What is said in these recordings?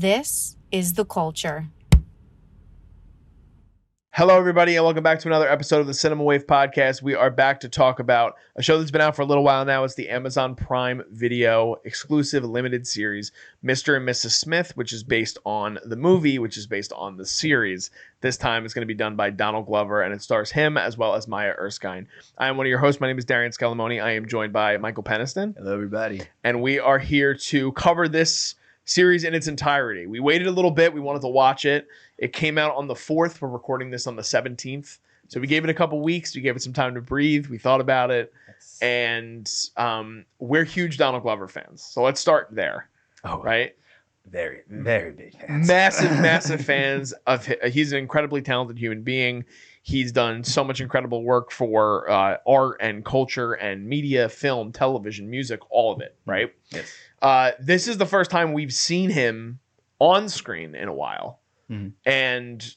This is The Culture. Hello, everybody, and welcome back to another episode of the Cinema Wave Podcast. We are back to talk about a show that's been out for a little while now. It's the Amazon Prime Video exclusive limited series, Mr. and Mrs. Smith, which is based on the movie, which is based on the series. This time it's going to be done by Donald Glover, and it stars him as well as Maya Erskine. I am one of your hosts. My name is Darian Scalamoni. I am joined by Michael Peniston. Hello, everybody. And we are here to cover this series in its entirety. We waited a little bit. We wanted to watch it. It came out on the 4th. We're recording this on the 17th. So we gave it a couple weeks. We gave it some time to breathe. We thought about it. And we're huge Donald Glover fans. So let's start there. Oh, right? Very, very big fans. Massive fans of him. He's an incredibly talented human being. He's done so much incredible work for art and culture and media, film, television, music, all of it, right? Yes. This is the first time we've seen him on screen in a while. Mm-hmm. And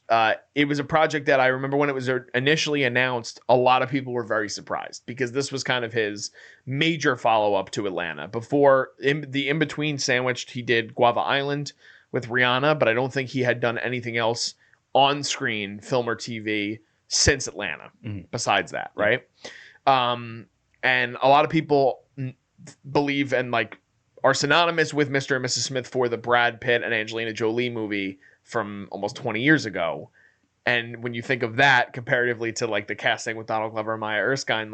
it was a project that I remember when it was initially announced, a lot of people were very surprised because this was kind of his major follow-up to Atlanta. Before, the in-between sandwich, he did Guava Island with Rihanna, but I don't think he had done anything else on screen, film or TV, since Atlanta, besides that, right? And a lot of people believe and are synonymous with Mr. and Mrs. Smith for the Brad Pitt and Angelina Jolie movie from almost 20 years ago. And when you think of that comparatively to the casting with Donald Glover and Maya Erskine,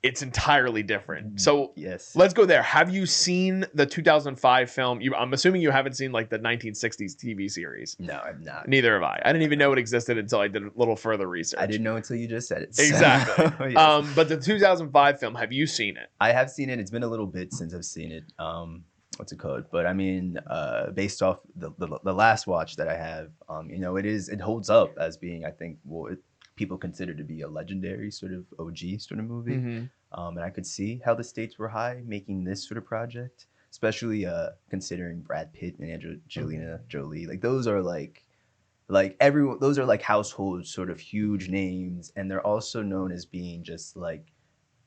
it's entirely different. So yes, let's go there. Have you seen the 2005 film? I'm assuming you haven't seen the 1960s TV series. No, I'm not. Neither have I. I didn't even know it existed until I did a little further research. I didn't know until you just said it. Exactly. Yes. But the 2005 film, have you seen it? I have seen it. It's been a little bit since I've seen it. What's it called? But I mean, based off the last watch that I have, it holds up as being, I think, people consider to be a legendary sort of OG sort of movie. Mm-hmm. And I could see how the stakes were high making this sort of project, especially considering Brad Pitt and Angelina Jolie. Those are those are household sort of huge names, and they're also known as being just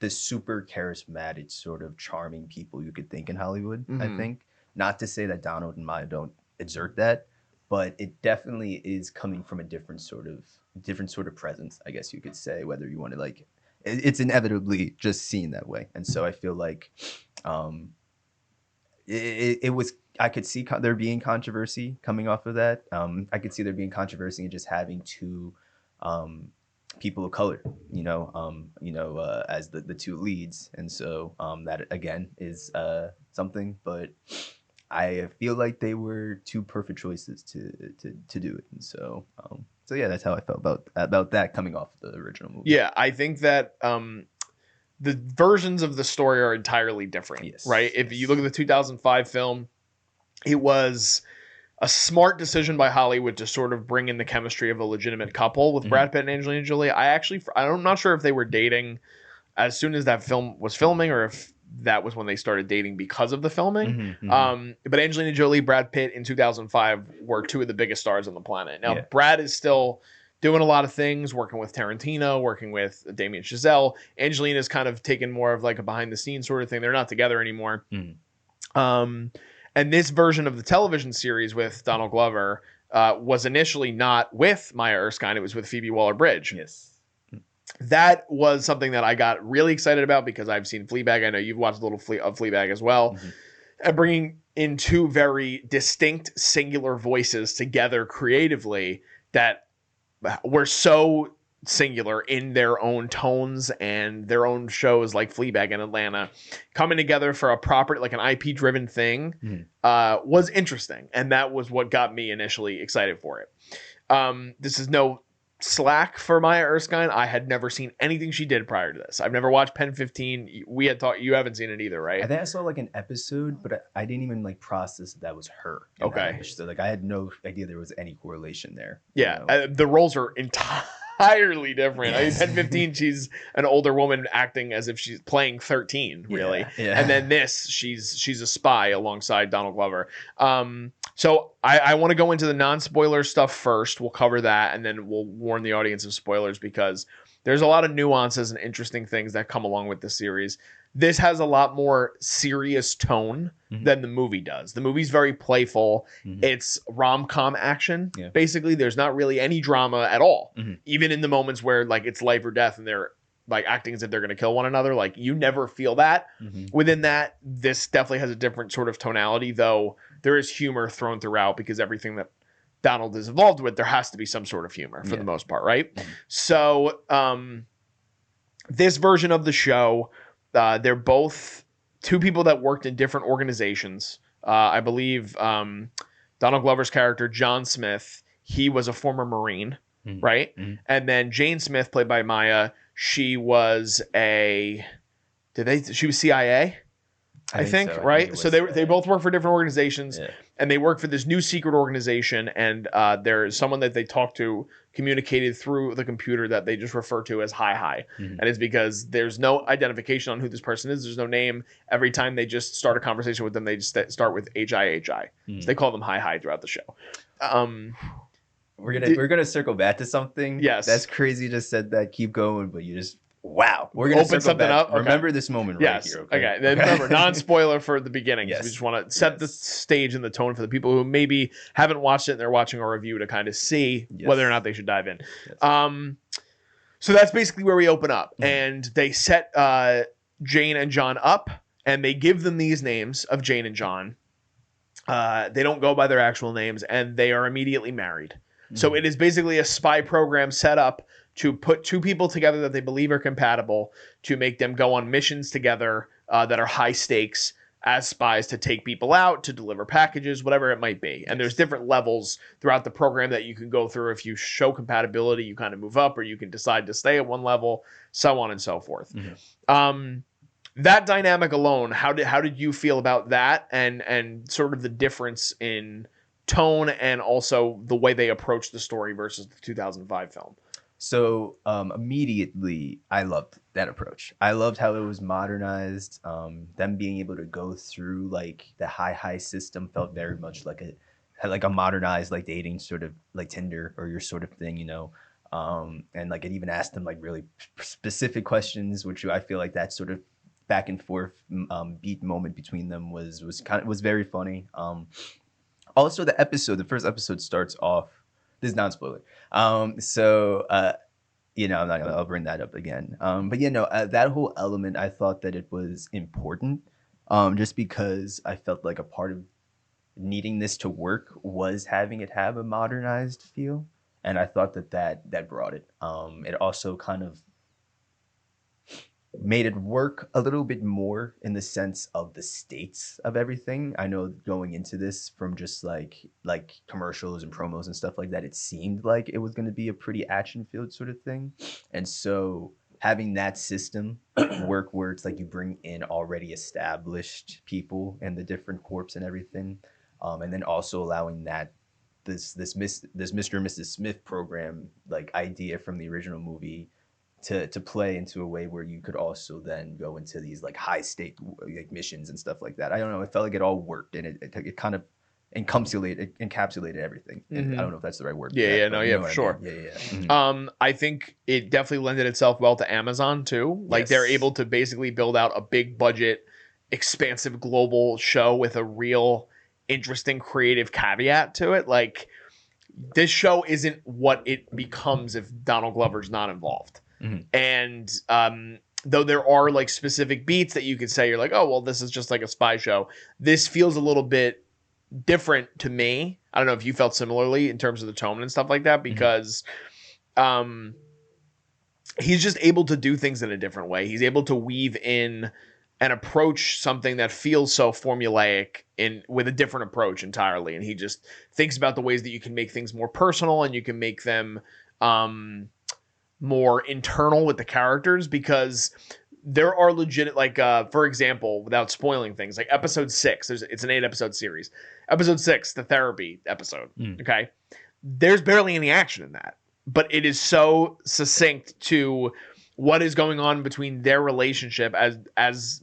the super charismatic sort of charming people you could think in Hollywood. I think, not to say that Donald and Maya don't exert that, but it definitely is coming from a different sort of presence, I guess you could say, whether you want to it's inevitably just seen that way. And so I feel like it was, I could see there being controversy coming off of that. I could see there being controversy in just having two people of color, as the two leads. And so that again is something, but I feel like they were two perfect choices to do it. And so yeah, that's how I felt about that coming off the original movie. Yeah, I think that the versions of the story are entirely different, yes, right? If you look at the 2005 film, it was a smart decision by Hollywood to sort of bring in the chemistry of a legitimate couple with Brad Pitt and Angelina Jolie. I'm not sure if they were dating as soon as that film was filming or if that was when they started dating because of the filming. But Angelina Jolie, Brad Pitt in 2005 were two of the biggest stars on the planet. Now, Brad is still doing a lot of things, working with Tarantino, working with Damien Chazelle. Angelina's kind of taken more of a behind the scenes sort of thing. They're not together anymore. And this version of the television series with Donald Glover was initially not with Maya Erskine. It was with Phoebe Waller-Bridge. Yes. That was something that I got really excited about because I've seen Fleabag. I know you've watched a little of Fleabag as well. And bringing in two very distinct singular voices together creatively that were so singular in their own tones and their own shows like Fleabag and Atlanta coming together for a property, an IP driven thing, was interesting. And that was what got me initially excited for it. This is no slack for Maya Erskine. I had never seen anything she did prior to this. I've never watched Pen 15. We had talked. You haven't seen it either, right? I think I saw an episode, but I didn't even process that was her. Okay. So I had no idea there was any correlation there. Yeah, the roles are entirely different. Yes. I mean, 10-15, she's an older woman acting as if she's playing 13, really. Yeah. And then this, she's a spy alongside Donald Glover. So I want to go into the non-spoiler stuff first. We'll cover that, and then we'll warn the audience of spoilers because there's a lot of nuances and interesting things that come along with the series. This has a lot more serious tone than the movie does. The movie's very playful. It's rom-com action. Yeah. Basically, there's not really any drama at all. Mm-hmm. Even in the moments where like it's life or death and they're like acting as if they're going to kill one another, like you never feel that. Within that, this definitely has a different sort of tonality, though there is humor thrown throughout because everything that Donald is involved with, there has to be some sort of humor for the most part, right? So this version of the show, they're both two people that worked in different organizations. I believe Donald Glover's character, John Smith, he was a former Marine, right? And then Jane Smith, played by Maya, she was she was CIA? I think so. right? So they both work for different organizations, and they work for this new secret organization, and there's someone that they talk to, communicated through the computer, that they just refer to as Hi. And it's because there's no identification on who this person is. There's no name. Every time they just start a conversation with them, they just start with HI. So they call them Hi throughout the show. We're gonna circle back to something. Yes. That's crazy. You just said that. Keep going, but you just we're gonna open something back. up. Okay. Remember this moment right here. Okay. Then remember, non-spoiler for the beginning. Yes. We just want to set the stage and the tone for the people who maybe haven't watched it and they're watching our review to kind of see whether or not they should dive in. So that's basically where we open up, and they set Jane and John up, and they give them these names of Jane and John. They don't go by their actual names, and they are immediately married. So it is basically a spy program set up to put two people together that they believe are compatible, to make them go on missions together that are high stakes as spies, to take people out, to deliver packages, whatever it might be. And there's different levels throughout the program that you can go through. If you show compatibility, you kind of move up, or you can decide to stay at one level, so on and so forth. That dynamic alone, how did you feel about that, and sort of the difference in tone and also the way they approach the story versus the 2005 film? So immediately, I loved that approach. I loved how it was modernized. Them being able to go through like the high system felt very much like a modernized like dating, sort of like Tinder or your sort of thing, you know. And like it even asked them like really specific questions, which I feel like that sort of back and forth beat moment between them was very funny. Also, the first episode starts off. This is non-spoiler. I'll bring that up again. That whole element, I thought that it was important, just because I felt like a part of needing this to work was having it have a modernized feel, and I thought that brought it. It also kind of made it work a little bit more in the sense of the stakes of everything. I know going into this from just like commercials and promos and stuff like that, it seemed like it was going to be a pretty action-filled sort of thing. And so having that system work where it's like you bring in already established people and the different corps and everything, and then also allowing that this Mr. and Mrs. Smith program like idea from the original movie to play into a way where you could also then go into these like high stake like missions and stuff like that. I don't know. It felt like it all worked, and it kind of encapsulated everything. And I don't know if that's the right word. For sure. I think it definitely lended itself well to Amazon too. Like they're able to basically build out a big budget, expansive global show with a real interesting creative caveat to it. Like this show isn't what it becomes if Donald Glover's not involved. And though there are like specific beats that you could say, you're like, oh, well, this is just like a spy show. This feels a little bit different to me. I don't know if you felt similarly in terms of the tone and stuff like that, because he's just able to do things in a different way. He's able to weave in and approach something that feels so formulaic with a different approach entirely. And he just thinks about the ways that you can make things more personal, and you can make them more internal with the characters, because there are legit, like for example, without spoiling things, like episode 6, it's an 8-episode series. Episode 6, the therapy episode. Okay, there's barely any action in that, but it is so succinct to what is going on between their relationship as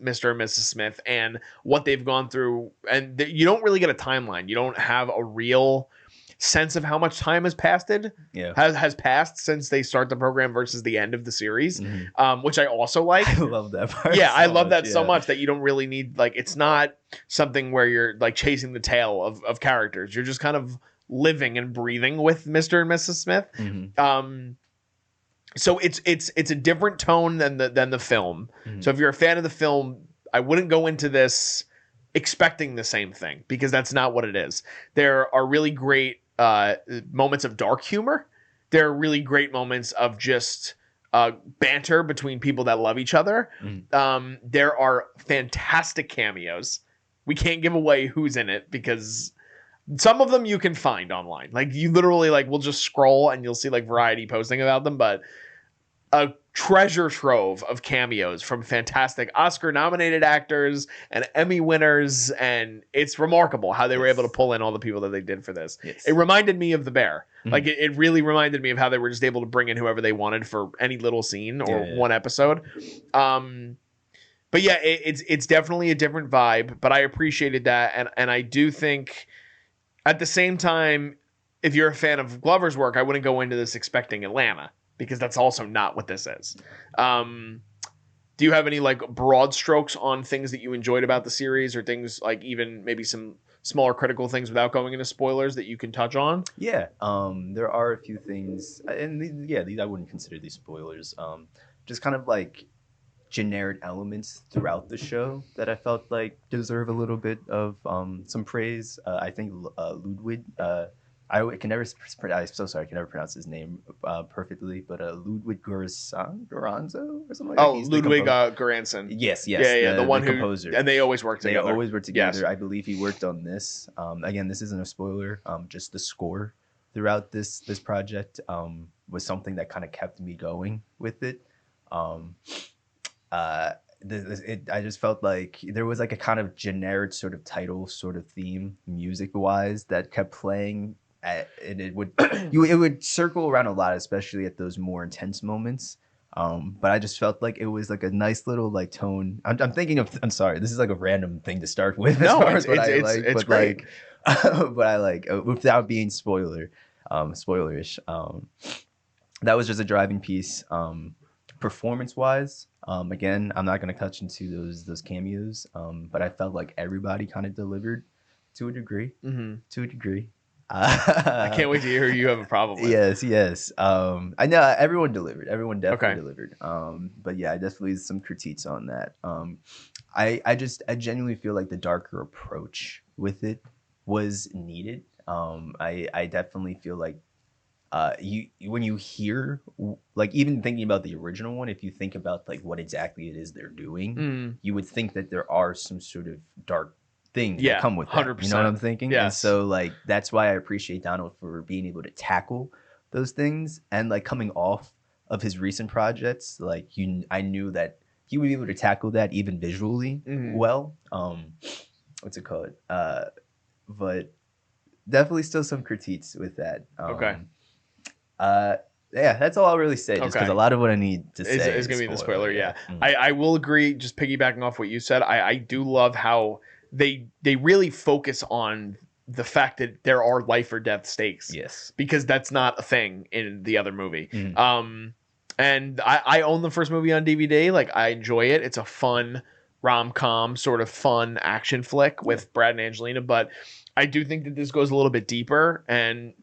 Mr. and Mrs. Smith and what they've gone through. And you don't really get a timeline. You don't have a real sense of how much time has has passed since they start the program versus the end of the series, which I also like. I love that part. Yeah, so I love much, that so much that you don't really need, like, it's not something where you're like chasing the tail of characters. You're just kind of living and breathing with Mr. and Mrs. Smith. So it's a different tone than the film. So if you're a fan of the film, I wouldn't go into this expecting the same thing, because that's not what it is. There are really great moments of dark humor. There are really great moments of just banter between people that love each other. There are fantastic cameos. We can't give away who's in it because some of them you can find online. Like, you literally like will just scroll and you'll see like Variety posting about them, but a treasure trove of cameos from fantastic Oscar-nominated actors and Emmy winners, and it's remarkable how they were able to pull in all the people that they did for this. It reminded me of The Bear. Like, it really reminded me of how they were just able to bring in whoever they wanted for any little scene or one episode. But yeah, it's definitely a different vibe, but I appreciated that, and I do think at the same time, if you're a fan of Glover's work, I wouldn't go into this expecting Atlanta, because that's also not what this is. Do you have any like broad strokes on things that you enjoyed about the series, or things like even maybe some smaller critical things without going into spoilers that you can touch on? Yeah, there are a few things, and these I wouldn't consider these spoilers. Just kind of like generic elements throughout the show that I felt like deserve a little bit of some praise. I think Ludwig. I can never. I'm so sorry. I can never pronounce his name perfectly, but Ludwig Göransson or something like that. Oh, Ludwig Göransson. Yes. Yeah. The one the composer. And they always work together. They always work together. Yes. I believe he worked on this. Again, this isn't a spoiler. Just the score throughout this project was something that kind of kept me going with it. I just felt like there was like a kind of generic sort of title, sort of theme, music wise, that kept playing. And it would circle around a lot, especially at those more intense moments. But I just felt like it was like a nice little like tone. I'm sorry, this is like a random thing to start with. No, it's great. But I like without being spoilerish. That was just a driving piece. Performance wise, again, I'm not going to touch into those cameos, but I felt like everybody kind of delivered to a degree. I can't wait to hear who you have a problem with. Yes. I know everyone delivered. Everyone definitely delivered. But yeah, I definitely some critiques on that. I genuinely feel like the darker approach with it was needed. I definitely feel like when you hear, like, even thinking about the original one, if you think about like what exactly it is they're doing, you would think that there are some sort of dark things that come with that. 100%. You know what I'm thinking? Yes. And so like that's why I appreciate Donald for being able to tackle those things, and like coming off of his recent projects, like I knew that he would be able to tackle that even visually well. What's it called? But definitely still some critiques with that. Yeah, that's all I'll really say, just because a lot of what I need to say is going to be the spoiler. Yeah. I will agree, just piggybacking off what you said, I do love how they really focus on the fact that there are life or death stakes. Yes. Because that's not a thing in the other movie. And I own the first movie on DVD. Like, I enjoy it. It's a fun rom-com, sort of fun action flick with Brad and Angelina, but I do think that this goes a little bit deeper, and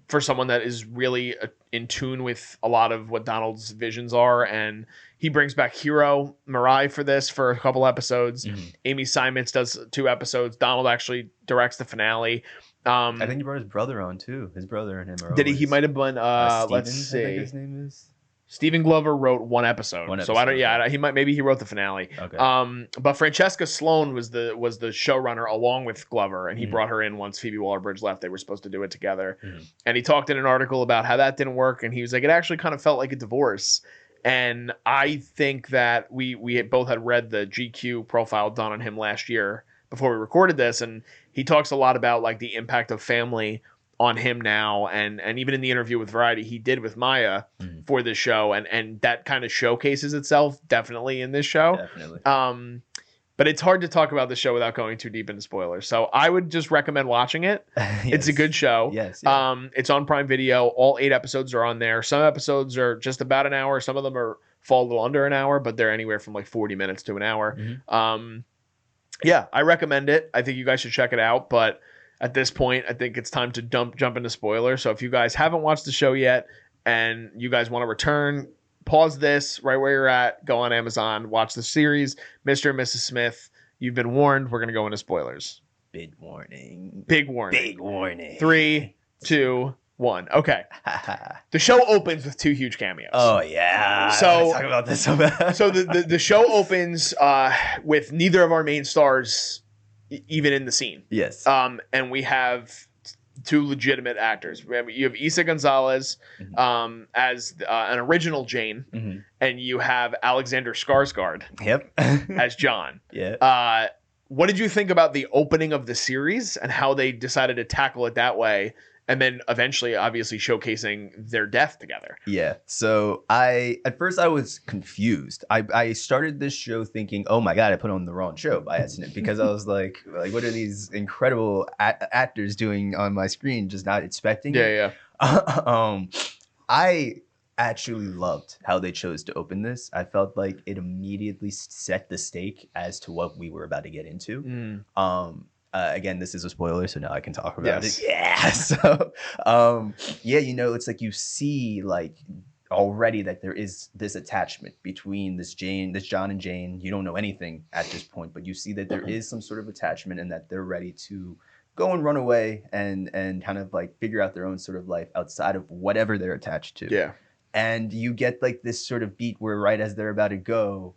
for someone that is really in tune with a lot of what Donald's visions are, and he brings back Hiro Murai for this for a couple episodes. Amy Simons does 2 episodes. Donald actually directs the finale. I think he brought his brother on too. His brother and him are did he might have been let's see. I think his name is Stephen Glover wrote one episode. So I don't. Yeah, maybe he wrote the finale. Okay. But Francesca Sloane was the showrunner along with Glover, and he brought her in once Phoebe Waller-Bridge left. They were supposed to do it together, and he talked in an article about how that didn't work, and he was like, it actually kind of felt like a divorce. And I think that we both had read the GQ profile done on him last year before we recorded this, and he talks a lot about like the impact of family on him now, and even in the interview with Variety he did with Maya for this show, and that kind of showcases itself definitely in this show. Definitely. But it's hard to talk about the show without going too deep into spoilers. So I would just recommend watching it. It's a good show. Yes. Yeah. It's on Prime Video. All 8 episodes are on there. Some episodes are just about an hour. Some of them fall a little under an hour, but they're anywhere from like 40 minutes to an hour. Yeah, I recommend it. I think you guys should check it out. But at this point, I think it's time to jump into spoilers. So if you guys haven't watched the show yet and you guys want to return, pause this right where you're at, go on Amazon, watch the series, Mr. and Mrs. Smith. You've been warned. We're going to go into spoilers. Big warning. Big warning. Big warning. 3, 2, 1. Okay. The show opens with 2 huge cameos. Oh, yeah. So talk about this so bad. So the show opens with neither of our main stars even in the scene. Yes. And we have 2 legitimate actors. You have Isa Gonzalez as an original Jane, and you have Alexander Skarsgård as John. Yeah. What did you think about the opening of the series and how they decided to tackle it that way? And then eventually, obviously, showcasing their death together. Yeah. So at first I was confused. I started this show thinking, oh my God, I put on the wrong show by accident, because I was like, what are these incredible actors doing on my screen? Just not expecting it. Yeah. I actually loved how they chose to open this. I felt like it immediately set the stake as to what we were about to get into. Again, this is a spoiler, so now I can talk about it. Yeah. So, it's like you see like already that there is this attachment between this John and Jane. You don't know anything at this point, but you see that there is some sort of attachment and that they're ready to go and run away and kind of like figure out their own sort of life outside of whatever they're attached to. Yeah. And you get like this sort of beat where right as they're about to go,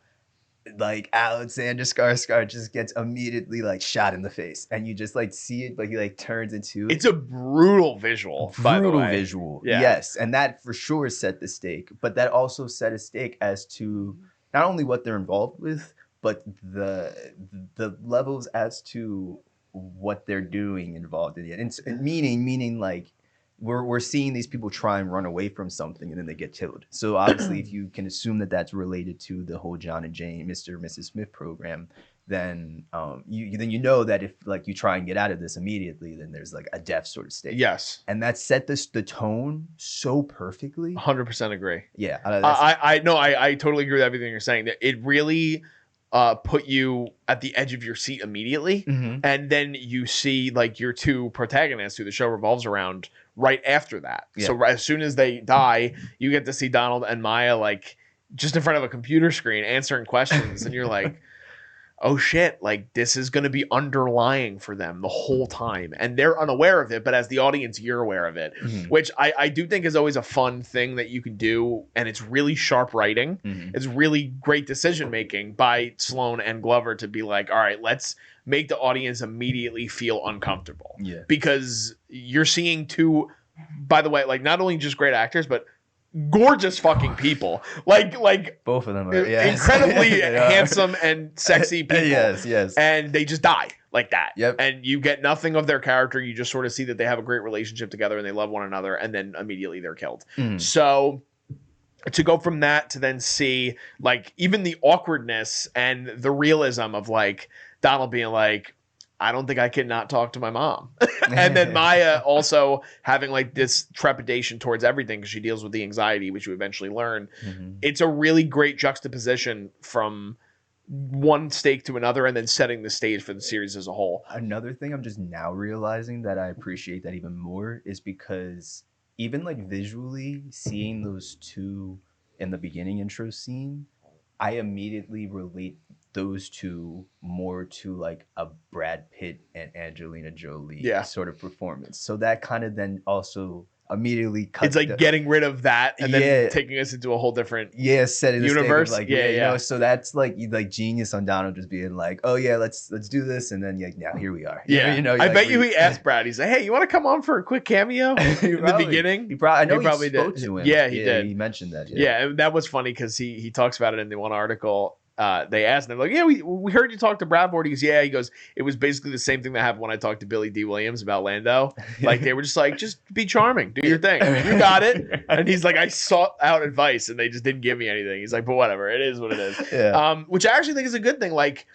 like Alexander Skarsgård just gets immediately like shot in the face, and you just like see it, like he like turns into. It's a brutal visual. By the way. Visual, yeah. Yes, and that for sure set the stake. But that also set a stake as to not only what they're involved with, but the levels as to what they're doing involved in it, and meaning like. We're seeing these people try and run away from something and then they get killed. So obviously, if you can assume that that's related to the whole John and Jane, Mr. and Mrs. Smith program, then you know that if like you try and get out of this immediately, then there's like a death sort of state. Yes. And that set the tone so perfectly. 100% agree. Yeah. I totally agree with everything you're saying. That it really put you at the edge of your seat immediately, and then you see like your 2 protagonists who the show revolves around right after that. Yeah. So as soon as they die, you get to see Donald and Maya like just in front of a computer screen answering questions, and you're like, oh shit, like this is going to be underlying for them the whole time, and they're unaware of it, but as the audience you're aware of it, which I do think is always a fun thing that you can do, and it's really sharp writing. It's really great decision making by Sloane and Glover to be like, all right, let's make the audience immediately feel uncomfortable. Yeah. Because you're seeing 2, by the way, like not only just great actors, but gorgeous fucking people. Like both of them are incredibly handsome and sexy people. Yes. And they just die like that. Yep. And you get nothing of their character. You just sort of see that they have a great relationship together and they love one another, and then immediately they're killed. So to go from that to then see like even the awkwardness and the realism of like Donald being like, I don't think I can not talk to my mom. And then Maya also having like this trepidation towards everything because she deals with the anxiety, which you eventually learn. It's a really great juxtaposition from one stake to another and then setting the stage for the series as a whole. Another thing I'm just now realizing that I appreciate that even more is because even like visually seeing those 2 in the beginning intro scene, I immediately relate those 2 more to like a Brad Pitt and Angelina Jolie sort of performance. So that kind of then also immediately cuts. It's like getting rid of that and then taking us into a whole different setting the universe. Like, you know, so that's like genius on Donald just being like, oh yeah, let's do this, and then like now here we are. You know, I bet he asked Brad. He's like, hey, you want to come on for a quick cameo in the beginning? I know he probably spoke did. to him. Yeah, he did. He mentioned that. Yeah, and that was funny because he talks about it in the one article. they asked him, they're like, yeah, we heard you talk to Bradford. He goes, yeah. He goes, it was basically the same thing that happened when I talked to Billy D. Williams about Lando. Like, they were just like, just be charming, do your thing, you got it. And he's like, I sought out advice and they just didn't give me anything. He's like, but whatever, it is what it is. Yeah. Which I actually think is a good thing. Like,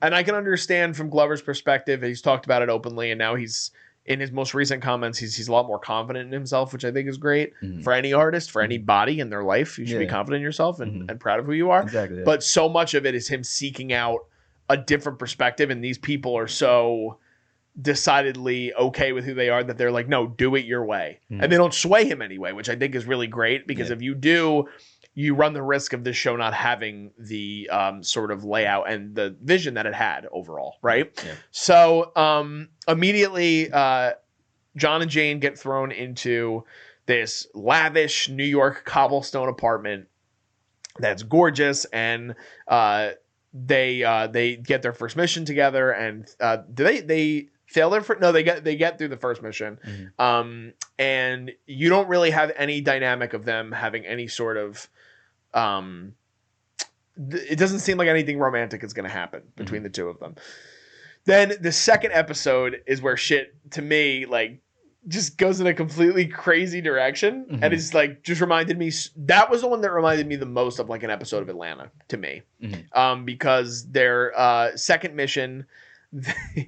and I can understand from Glover's perspective. He's talked about it openly, and now he's in his most recent comments, he's a lot more confident in himself, which I think is great for any artist, for anybody in their life. You should be confident in yourself and proud of who you are. Exactly. Yeah. But so much of it is him seeking out a different perspective, and these people are so decidedly okay with who they are that they're like, no, do it your way. And they don't sway him anyway, which I think is really great, because if you do, you run the risk of this show not having the sort of layout and the vision that it had overall, right? Yeah. So immediately, John and Jane get thrown into this lavish New York cobblestone apartment that's gorgeous, and they get their first mission together. And do they fail their no, they get through the first mission. And you don't really have any dynamic of them having any sort of it doesn't seem like anything romantic is going to happen between the two of them. Then the second episode is where shit, to me, like, just goes in a completely crazy direction. And it's like, just reminded me, that was the one that reminded me the most of like an episode of Atlanta to me. Because their second mission,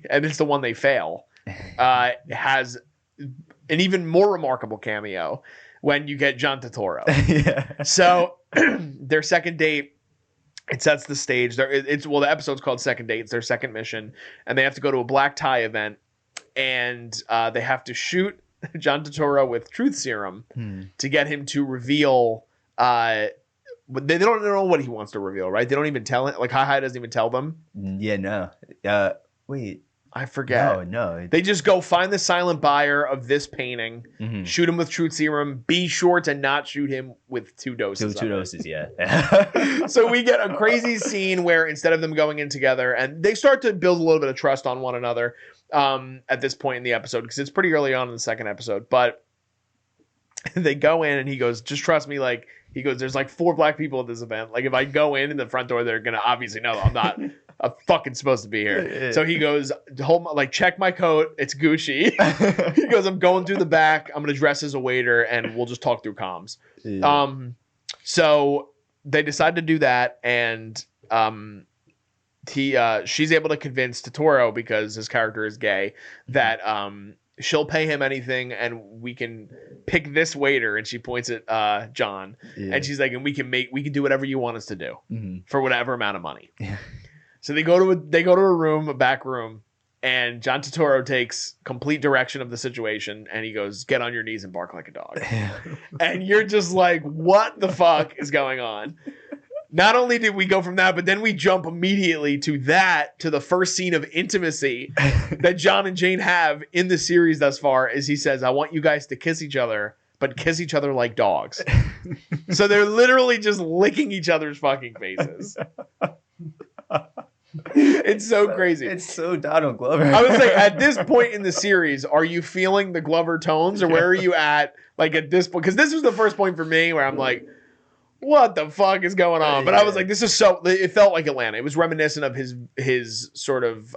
and it's the one they fail, has an even more remarkable cameo when you get John Turturro. So their second date, it sets the stage. The episode's called Second Date. It's their second mission, and they have to go to a black tie event, and they have to shoot John Turturro with truth serum to get him to reveal. They don't know what he wants to reveal, right? They don't even tell it. Like, Hihi doesn't even tell them. Yeah, no. Wait. I forget. No. They just go find the silent buyer of this painting, shoot him with truth serum, be sure to not shoot him with two doses. Two doses, yeah. So we get a crazy scene where instead of them going in together, and they start to build a little bit of trust on one another at this point in the episode, because it's pretty early on in the second episode. But they go in and he goes, just trust me, like, he goes, there's like 4 black people at this event. Like, if I go in the front door, they're going to obviously know I'm not fucking supposed to be here. So he goes, check my coat. It's Gucci. He goes, I'm going through the back. I'm going to dress as a waiter and we'll just talk through comms. So they decide to do that. And she's able to convince Turturro, because his character is gay, that she'll pay him anything and we can pick this waiter. And she points at John, and she's like, and we can do whatever you want us to do for whatever amount of money. So they go to a room, a back room, and John Turturro takes complete direction of the situation, and he goes, get on your knees and bark like a dog. And you're just like, what the fuck is going on? Not only did we go from that, but then we jump immediately to the first scene of intimacy that John and Jane have in the series thus far, as he says, I want you guys to kiss each other, but kiss each other like dogs. So they're literally just licking each other's fucking faces. It's so crazy. It's so Donald Glover. I was like, at this point in the series, are you feeling the Glover tones, or where are you at? Like, at this point, because this was the first point for me where I'm like, what the fuck is going on? But I was like, this is so, it felt like Atlanta. It was reminiscent of his sort of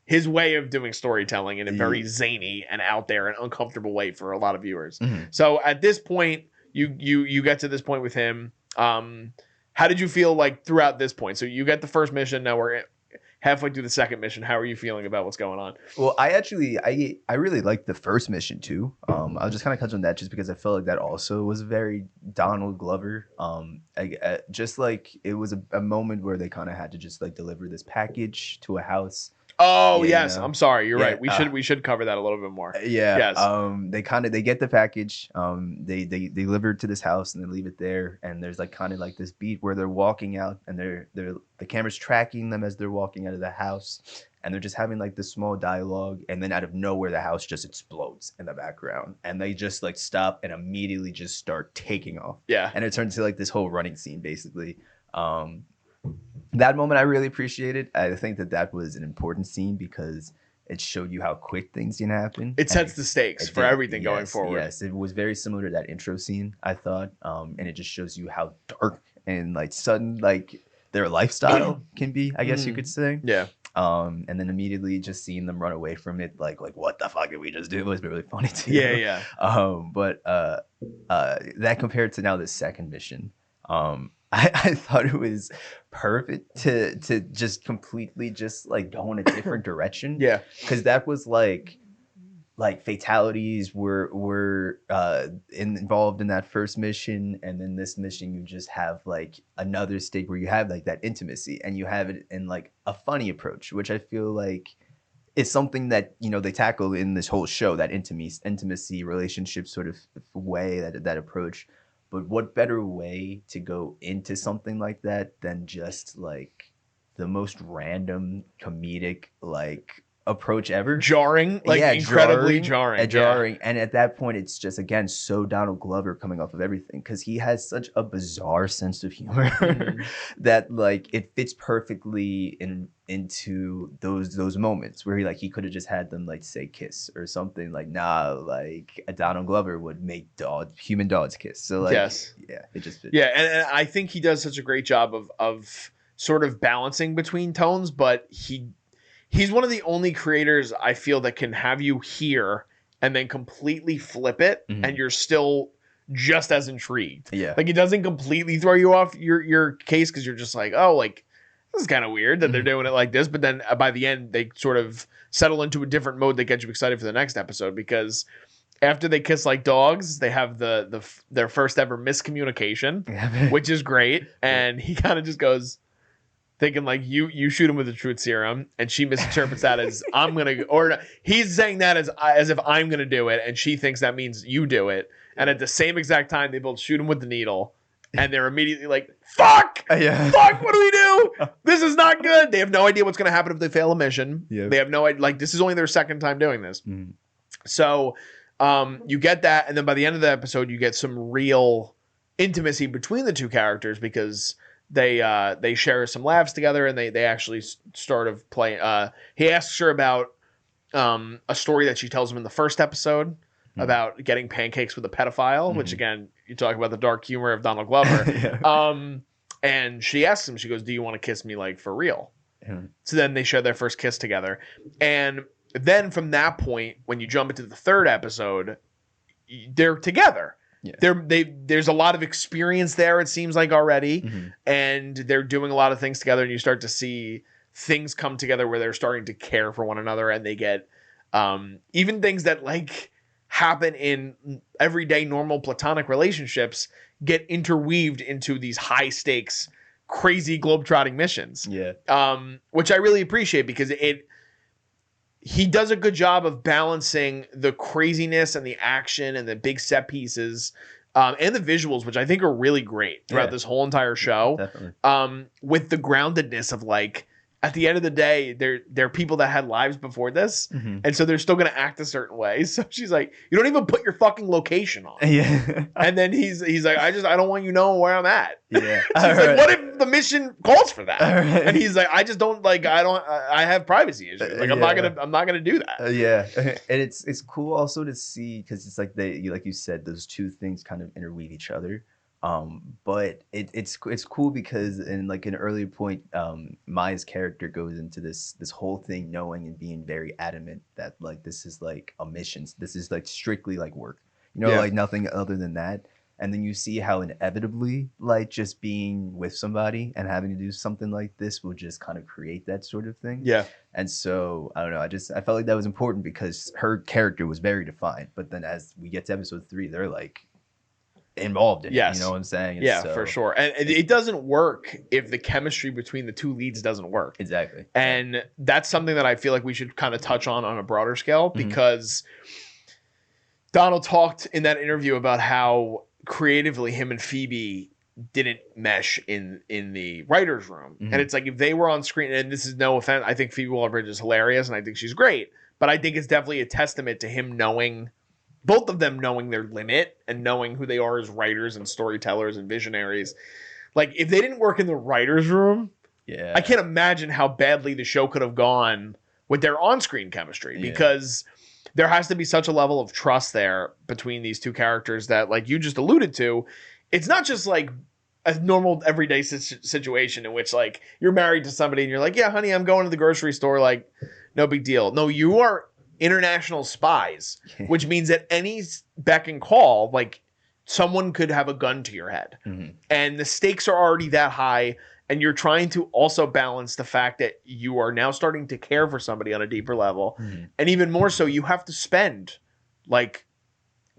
his way of doing storytelling in a very zany and out there and uncomfortable way for a lot of viewers. So at this point, you get to this point with him. How did you feel like throughout this point? So you get the first mission. Now we're halfway through the second mission. How are you feeling about what's going on? Well, I really liked the first mission too. I'll just kind of touch on that just because I felt like that also was very Donald Glover. Just like it was a moment where they kind of had to just like deliver this package to a house. Oh, yes. I'm sorry. You're right. We should cover that a little bit more. Yes. They get the package. They deliver it to this house and they leave it there. And there's like kind of like this beat where they're walking out and the camera's tracking them as they're walking out of the house. And they're just having like this small dialogue. And then out of nowhere, the house just explodes in the background. And they just like stop and immediately just start taking off. Yeah. And it turns into like this whole running scene, basically. That moment I really appreciated. I think that was an important scene because it showed you how quick things can happen. It sets the stakes for everything going forward. Yes, it was very similar to that intro scene, I thought. And it just shows you how dark and like sudden, like their lifestyle can be, I guess you could say. Yeah. And then immediately just seeing them run away from it, like what the fuck did we just do? It was really funny too. Yeah. But that compared to now the second mission, I thought it was perfect to just completely just like go in a different direction. Yeah. Because that was like fatalities were involved in that first mission, and then this mission you just have like another stake where you have like that intimacy, and you have it in like a funny approach, which I feel like is something that they tackle in this whole show, that intimacy relationship sort of way, that approach. But what better way to go into something like that than just like the most random comedic like approach ever. Jarring, like incredibly jarring. Jarring. And at that point, it's just, again, so Donald Glover coming off of everything, because he has such a bizarre sense of humor that like it fits perfectly into those moments where he could have just had them like say kiss or something. Like, nah, like a Donald Glover would make human dogs kiss. So like, yes. Yeah, it just fits. Yeah, and I think he does such a great job of sort of balancing between tones, but he's one of the only creators I feel that can have you hear and then completely flip it, and you're still just as intrigued. Yeah. Like, it doesn't completely throw you off your case, because you're just like, oh, like, this is kind of weird that they're doing it like this. But then by the end, they sort of settle into a different mode that gets you excited for the next episode, because after they kiss like dogs, they have their first ever miscommunication, which is great. And he kind of just goes, thinking like you shoot him with the truth serum, and she misinterprets that as I'm gonna, or he's saying that as if I'm gonna do it, and she thinks that means you do it. And at the same exact time, they both shoot him with the needle, and they're immediately like, "Fuck, fuck, what do we do? This is not good." They have no idea what's gonna happen if they fail a mission. Yep. They have no idea. Like, this is only their second time doing this. So you get that, and then by the end of the episode, you get some real intimacy between the two characters, because they share some laughs together, and they actually start of playing. He asks her about a story that she tells him in the first episode about getting pancakes with a pedophile, which, again, you talk about the dark humor of Donald Glover. And she asks him, she goes, "Do you want to kiss me, like, for real?" So then they share their first kiss together. And then from that point, when you jump into the third episode, they're together. Yeah. There's a lot of experience there, it seems like, already, and they're doing a lot of things together, and you start to see things come together where they're starting to care for one another, and they get even things that like happen in everyday normal platonic relationships get interweaved into these high stakes, crazy globetrotting missions. Which I really appreciate, because he does a good job of balancing the craziness and the action and the big set pieces and the visuals, which I think are really great throughout this whole entire show. Definitely. With the groundedness of, like, at the end of the day, they're people that had lives before this, and so they're still going to act a certain way. So she's like, "You don't even put your fucking location on." And then he's like, I don't want you knowing where I'm at." She's like, "What if the mission calls for that?" And he's like, "I just don't like. I have privacy issues. Like, I'm not gonna do that." And it's cool also to see, because it's like like you said, those two things kind of interweave each other. But it's cool because in like an earlier point, Maya's character goes into this whole thing knowing and being very adamant that like this is like a mission. This is like strictly like work, like nothing other than that. And then you see how inevitably like just being with somebody and having to do something like this will just kind of create that sort of thing. And so I don't know. I felt like that was important because her character was very defined. But then as we get to episode 3, they're like involved in it, you know what I'm saying? And so, for sure. And it doesn't work if the chemistry between the two leads doesn't work. Exactly. And that's something that I feel like we should kind of touch on a broader scale, because Donald talked in that interview about how creatively him and Phoebe didn't mesh in the writer's room. And it's like, if they were on screen, and this is no offense, I think Phoebe Waller-Bridge is hilarious and I think she's great, but I think it's definitely a testament to him knowing, both of them knowing their limit and knowing who they are as writers and storytellers and visionaries. Like, if they didn't work in the writer's room, I can't imagine how badly the show could have gone with their on-screen chemistry, because there has to be such a level of trust there between these two characters that, like you just alluded to, it's not just like a normal everyday situation in which like you're married to somebody and you're like, yeah, honey, I'm going to the grocery store. Like, no big deal. No, you are international spies, which means at any beck and call, like someone could have a gun to your head, and the stakes are already that high. And you're trying to also balance the fact that you are now starting to care for somebody on a deeper level. And even more so, you have to spend like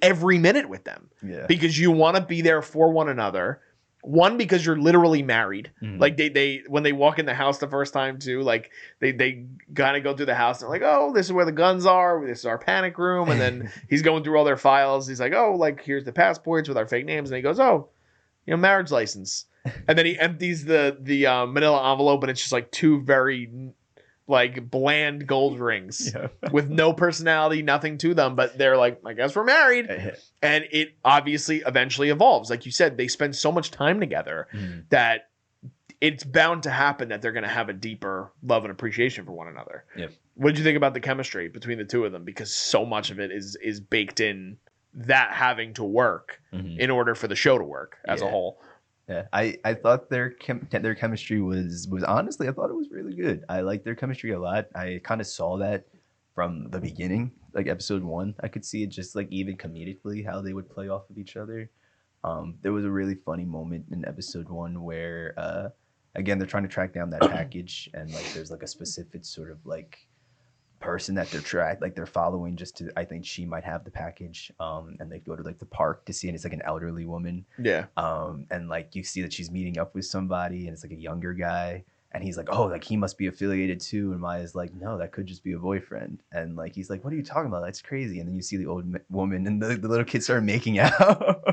every minute with them because you want to be there for one another. One, because you're literally married. Like they when they walk in the house the first time too, like they kind of go through the house and they're like, oh, this is where the guns are. This is our panic room. And then he's going through all their files. He's like, oh, like here's the passports with our fake names. And he goes, oh, marriage license. And then he empties the manila envelope, and it's just like two very like bland gold rings with no personality, nothing to them, but they're like, I guess we're married. And it obviously eventually evolves. Like you said, they spend so much time together that it's bound to happen that they're going to have a deeper love and appreciation for one another. What did you think about the chemistry between the two of them? Because so much of it is baked in that having to work in order for the show to work as a whole. Yeah, I thought their chemistry was honestly, I thought it was really good. I liked their chemistry a lot. I kind of saw that from the beginning, like episode 1. I could see it just like even comedically how they would play off of each other. There was a really funny moment in episode 1 where again they're trying to track down that package, and like there's like a specific sort of like person that they're following just to, I think she might have the package, and they go to like the park to see, and it's like an elderly woman, and like you see that she's meeting up with somebody, and it's like a younger guy, and he's like, oh, like he must be affiliated too, and Maya's like, no, that could just be a boyfriend, and like he's like, what are you talking about, that's crazy, and then you see the old woman and the little kids start making out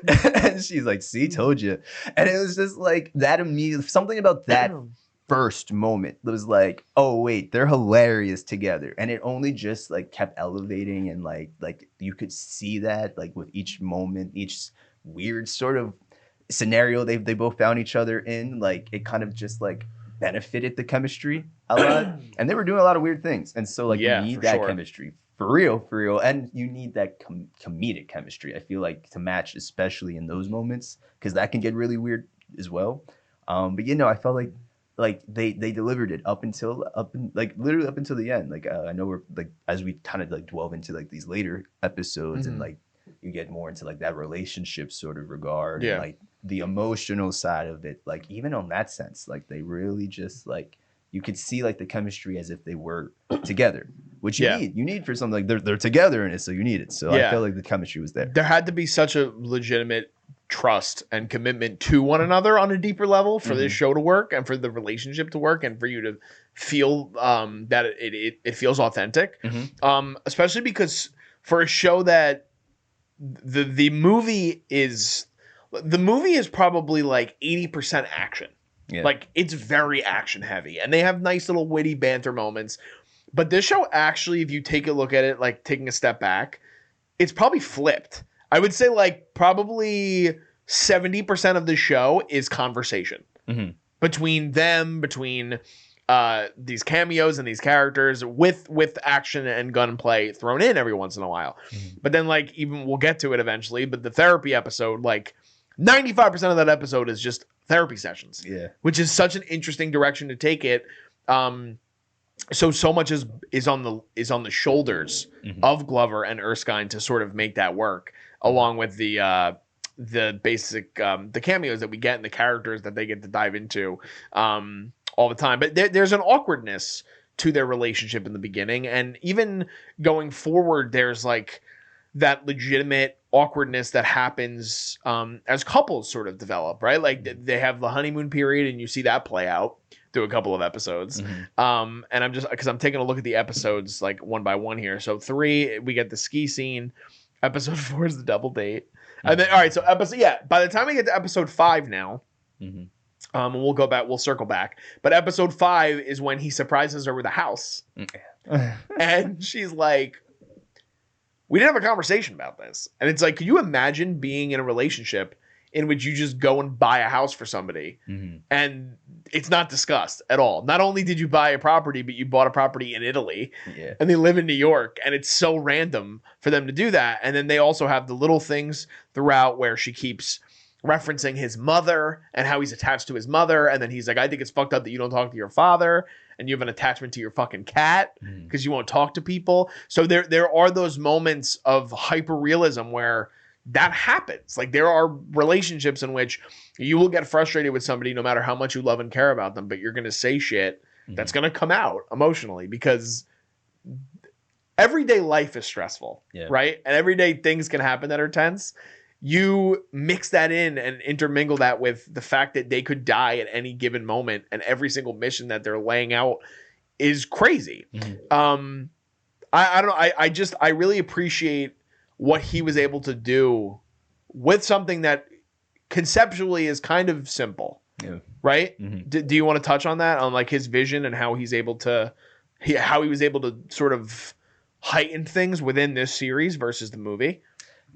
and she's like, see, told you. And it was just like that immediate something about that first moment was like, oh wait, they're hilarious together, and it only just like kept elevating, and like you could see that like with each moment, each weird sort of scenario they both found each other in, like it kind of just like benefited the chemistry a lot, and they were doing a lot of weird things, and so like you need that chemistry for real, and you need that comedic chemistry, I feel like, to match, especially in those moments, because that can get really weird as well. But I felt like they delivered it literally up until the end. Like I know we're like, as we kind of like delve into like these later episodes, and like you get more into like that relationship sort of regard, and like the emotional side of it, like even on that sense, like they really just like, you could see like the chemistry as if they were together, which you need for something like they're together in it, so you need it. So I felt like the chemistry was there. There had to be such a legitimate trust and commitment to one another on a deeper level for this show to work, and for the relationship to work, and for you to feel that it feels authentic, especially because for a show that the movie is probably like 80% action. Like it's very action heavy, and they have nice little witty banter moments, but this show actually, if you take a look at it, like taking a step back, it's probably flipped. I would say like probably 70% of the show is conversation between these cameos and these characters, with action and gunplay thrown in every once in a while. But then like, even we'll get to it eventually, but the therapy episode, like 95% of that episode is just therapy sessions, which is such an interesting direction to take it. So much is on the shoulders of Glover and Erskine to sort of make that work, along with the basic the cameos that we get and the characters that they get to dive into all the time. But there's an awkwardness to their relationship in the beginning, and even going forward, there's like that legitimate awkwardness that happens as couples sort of develop, right? Like they have the honeymoon period, and you see that play out through a couple of episodes. And I'm just, because I'm taking a look at the episodes like one by one here. So 3, we get the ski scene. Episode 4 is the double date. And then, all right, so by the time we get to episode 5 now, we'll circle back. But episode 5 is when he surprises her with a house. And she's like, we didn't have a conversation about this. And it's like, could you imagine being in a relationship in which you just go and buy a house for somebody and it's not discussed at all? Not only did you buy a property, but you bought a property in Italy and they live in New York, and it's so random for them to do that. And then they also have the little things throughout where she keeps referencing his mother and how he's attached to his mother. And then he's like, I think it's fucked up that you don't talk to your father and you have an attachment to your fucking cat because you won't talk to people. So there are those moments of hyper realism where that happens. Like there are relationships in which you will get frustrated with somebody no matter how much you love and care about them, but you're going to say shit that's going to come out emotionally because everyday life is stressful, right? And everyday things can happen that are tense. You mix that in and intermingle that with the fact that they could die at any given moment, and every single mission that they're laying out is crazy. I don't know. I really appreciate what he was able to do with something that conceptually is kind of simple, right? Do you want to touch on that, on like his vision and how he's able to, how he was able to sort of heighten things within this series versus the movie?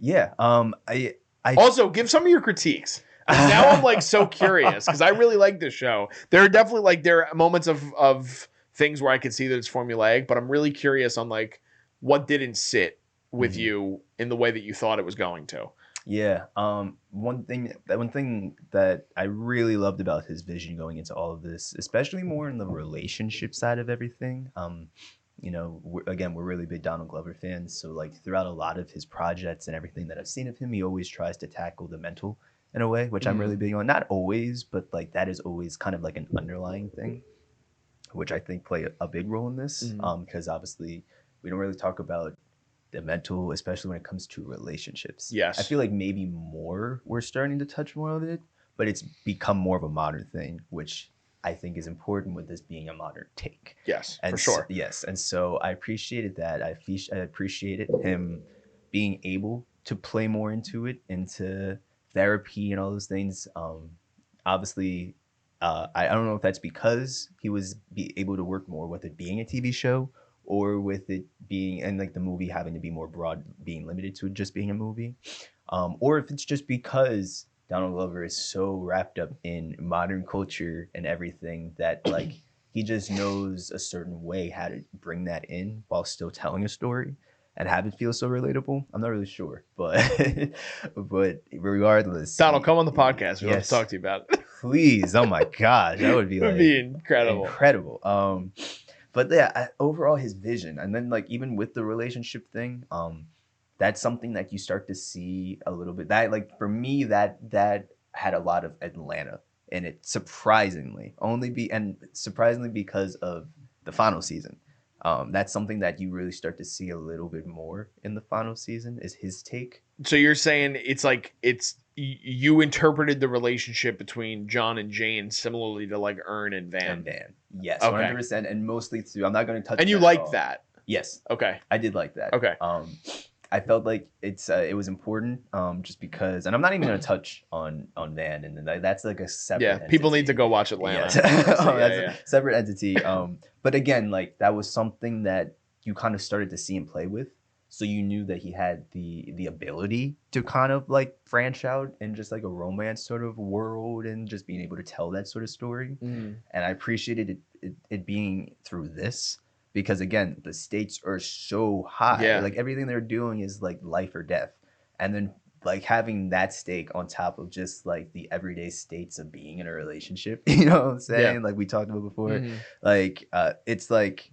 Yeah. I also give some of your critiques. Now I'm like so curious because I really like this show. There are definitely like there are moments of things where I can see that it's formulaic, but I'm really curious on like what didn't sit with you in the way that you thought it was going to. Yeah. One thing that I really loved about his vision going into all of this, especially more in the relationship side of everything. You know, we're really big Donald Glover fans. So like throughout a lot of his projects and everything that I've seen of him, he always tries to tackle the mental in a way, which I'm really big on. Not always, but like that is always kind of like an underlying thing, which I think play a big role in this. Because obviously we don't really talk about the mental, especially when it comes to relationships. Yes. I feel like maybe more we're starting to touch more of it, but it's become more of a modern thing, which I think is important with this being a modern take. Yes, and for sure. Yes. And so I appreciated that. I appreciated him being able to play more into it, into therapy and all those things. Obviously, I don't know if that's because he was able to work more with it being a TV show, or with it being, and like the movie having to be more broad, being limited to just being a movie, or if it's just because Donald Glover is so wrapped up in modern culture and everything that like he just knows a certain way how to bring that in while still telling a story and have it feel so relatable. I'm not really sure, but but regardless, Donald, come on the podcast. We'd love to talk to you about it. Please. Oh my gosh, that would be like incredible. But yeah, overall his vision, and then like even with the relationship thing, that's something that you start to see a little bit. That like for me, that had a lot of Atlanta in it, surprisingly because of the final season. That's something that you really start to see a little bit more in the final season, is his take. So you're saying it's like you interpreted the relationship between John and Jane similarly to like Ern and Van. Yes, 100%, and mostly through. I'm not going to touch. And you liked that? Yes. Okay. I did like that. Okay. I felt like it was important, just because, and I'm not even going to touch on Van, and that's like a separate. Yeah, entity. people need to go watch Atlanta. Yes. That's a separate entity. But again, like that was something that you kind of started to see him play with, so you knew that he had the ability to kind of like branch out in just like a romance sort of world and just being able to tell that sort of story. And I appreciated it being through this. Because again, the stakes are so high. Yeah. Like everything they're doing is like life or death. And then like having that stake on top of just like the everyday states of being in a relationship, you know what I'm saying? Yeah. Like we talked about before. Like it's like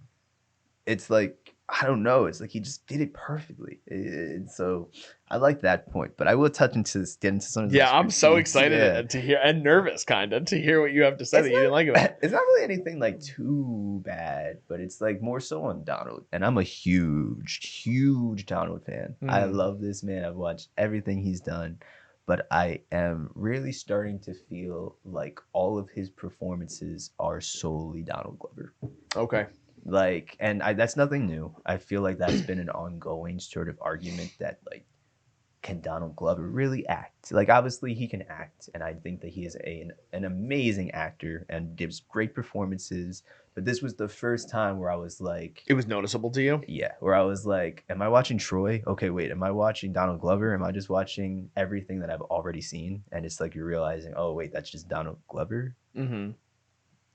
I don't know. It's like he just did it perfectly. And so I like that point. But I will get into some of the I'm so excited to hear, and nervous kind of to hear what you have to say that you didn't like about it. It's not really anything like too bad, but it's like more so on Donald. And I'm a huge Donald fan. I love this man. I've watched everything he's done. But I am really starting to feel like all of his performances are solely Donald Glover. Okay. Like, and that's nothing new. I feel like that's been an ongoing sort of argument that like, can Donald Glover really act? Like, obviously he can act, and I think that he is an amazing actor and gives great performances. But this was the first time where I was like, it was noticeable to you? Yeah, where I was like, am I watching Troy? Okay, wait, am I watching Donald Glover? Am I just watching everything that I've already seen? And it's like you're realizing, oh wait, that's just Donald Glover.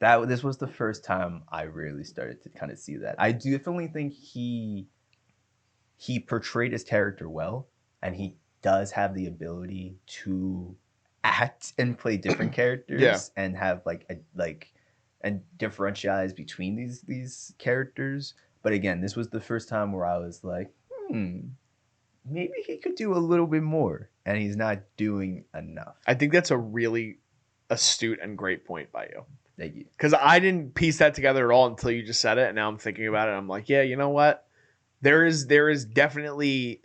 This was the first time I really started to kind of see that. I definitely think he portrayed his character well, and he does have the ability to act and play different characters Yeah. and have and differentiate between these characters. But again, this was the first time where I was like, maybe he could do a little bit more, and he's not doing enough. I think that's a really astute and great point by you. Thank you. Because I didn't piece that together at all until you just said it, and now I'm thinking about it. I'm like, yeah, you know what? There is definitely,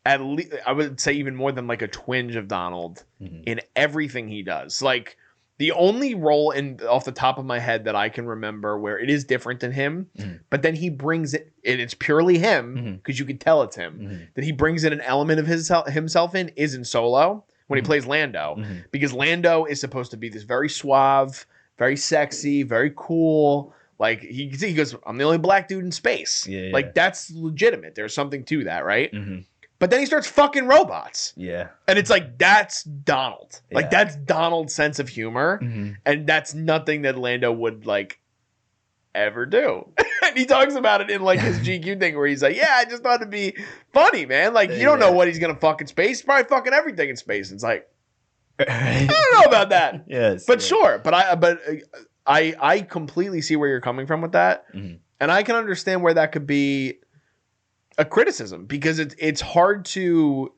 at least I would say even more than like a twinge of Donald in everything he does. Like the only role off the top of my head that I can remember where it is different than him, but then he brings it, and it's purely him because you can tell it's him. That he brings in an element of himself is in Solo when he plays Lando, because Lando is supposed to be this very suave, very sexy, very cool. Like he goes, I'm the only black dude in space. Yeah. Like that's legitimate. There's something to that, right? But then he starts fucking robots. Yeah. And it's like, that's Donald. Like, Yeah. that's Donald's sense of humor. And that's nothing that Lando would, like, ever do. And he talks about it in, like, his GQ thing where he's like, yeah, I just thought it'd be funny, man. Like, you don't know what he's going to fuck in space. He's probably fucking everything in space. And it's like, I don't know about that. Yes. But sure. But I completely see where you're coming from with that. And I can understand where that could be a criticism, because it's hard to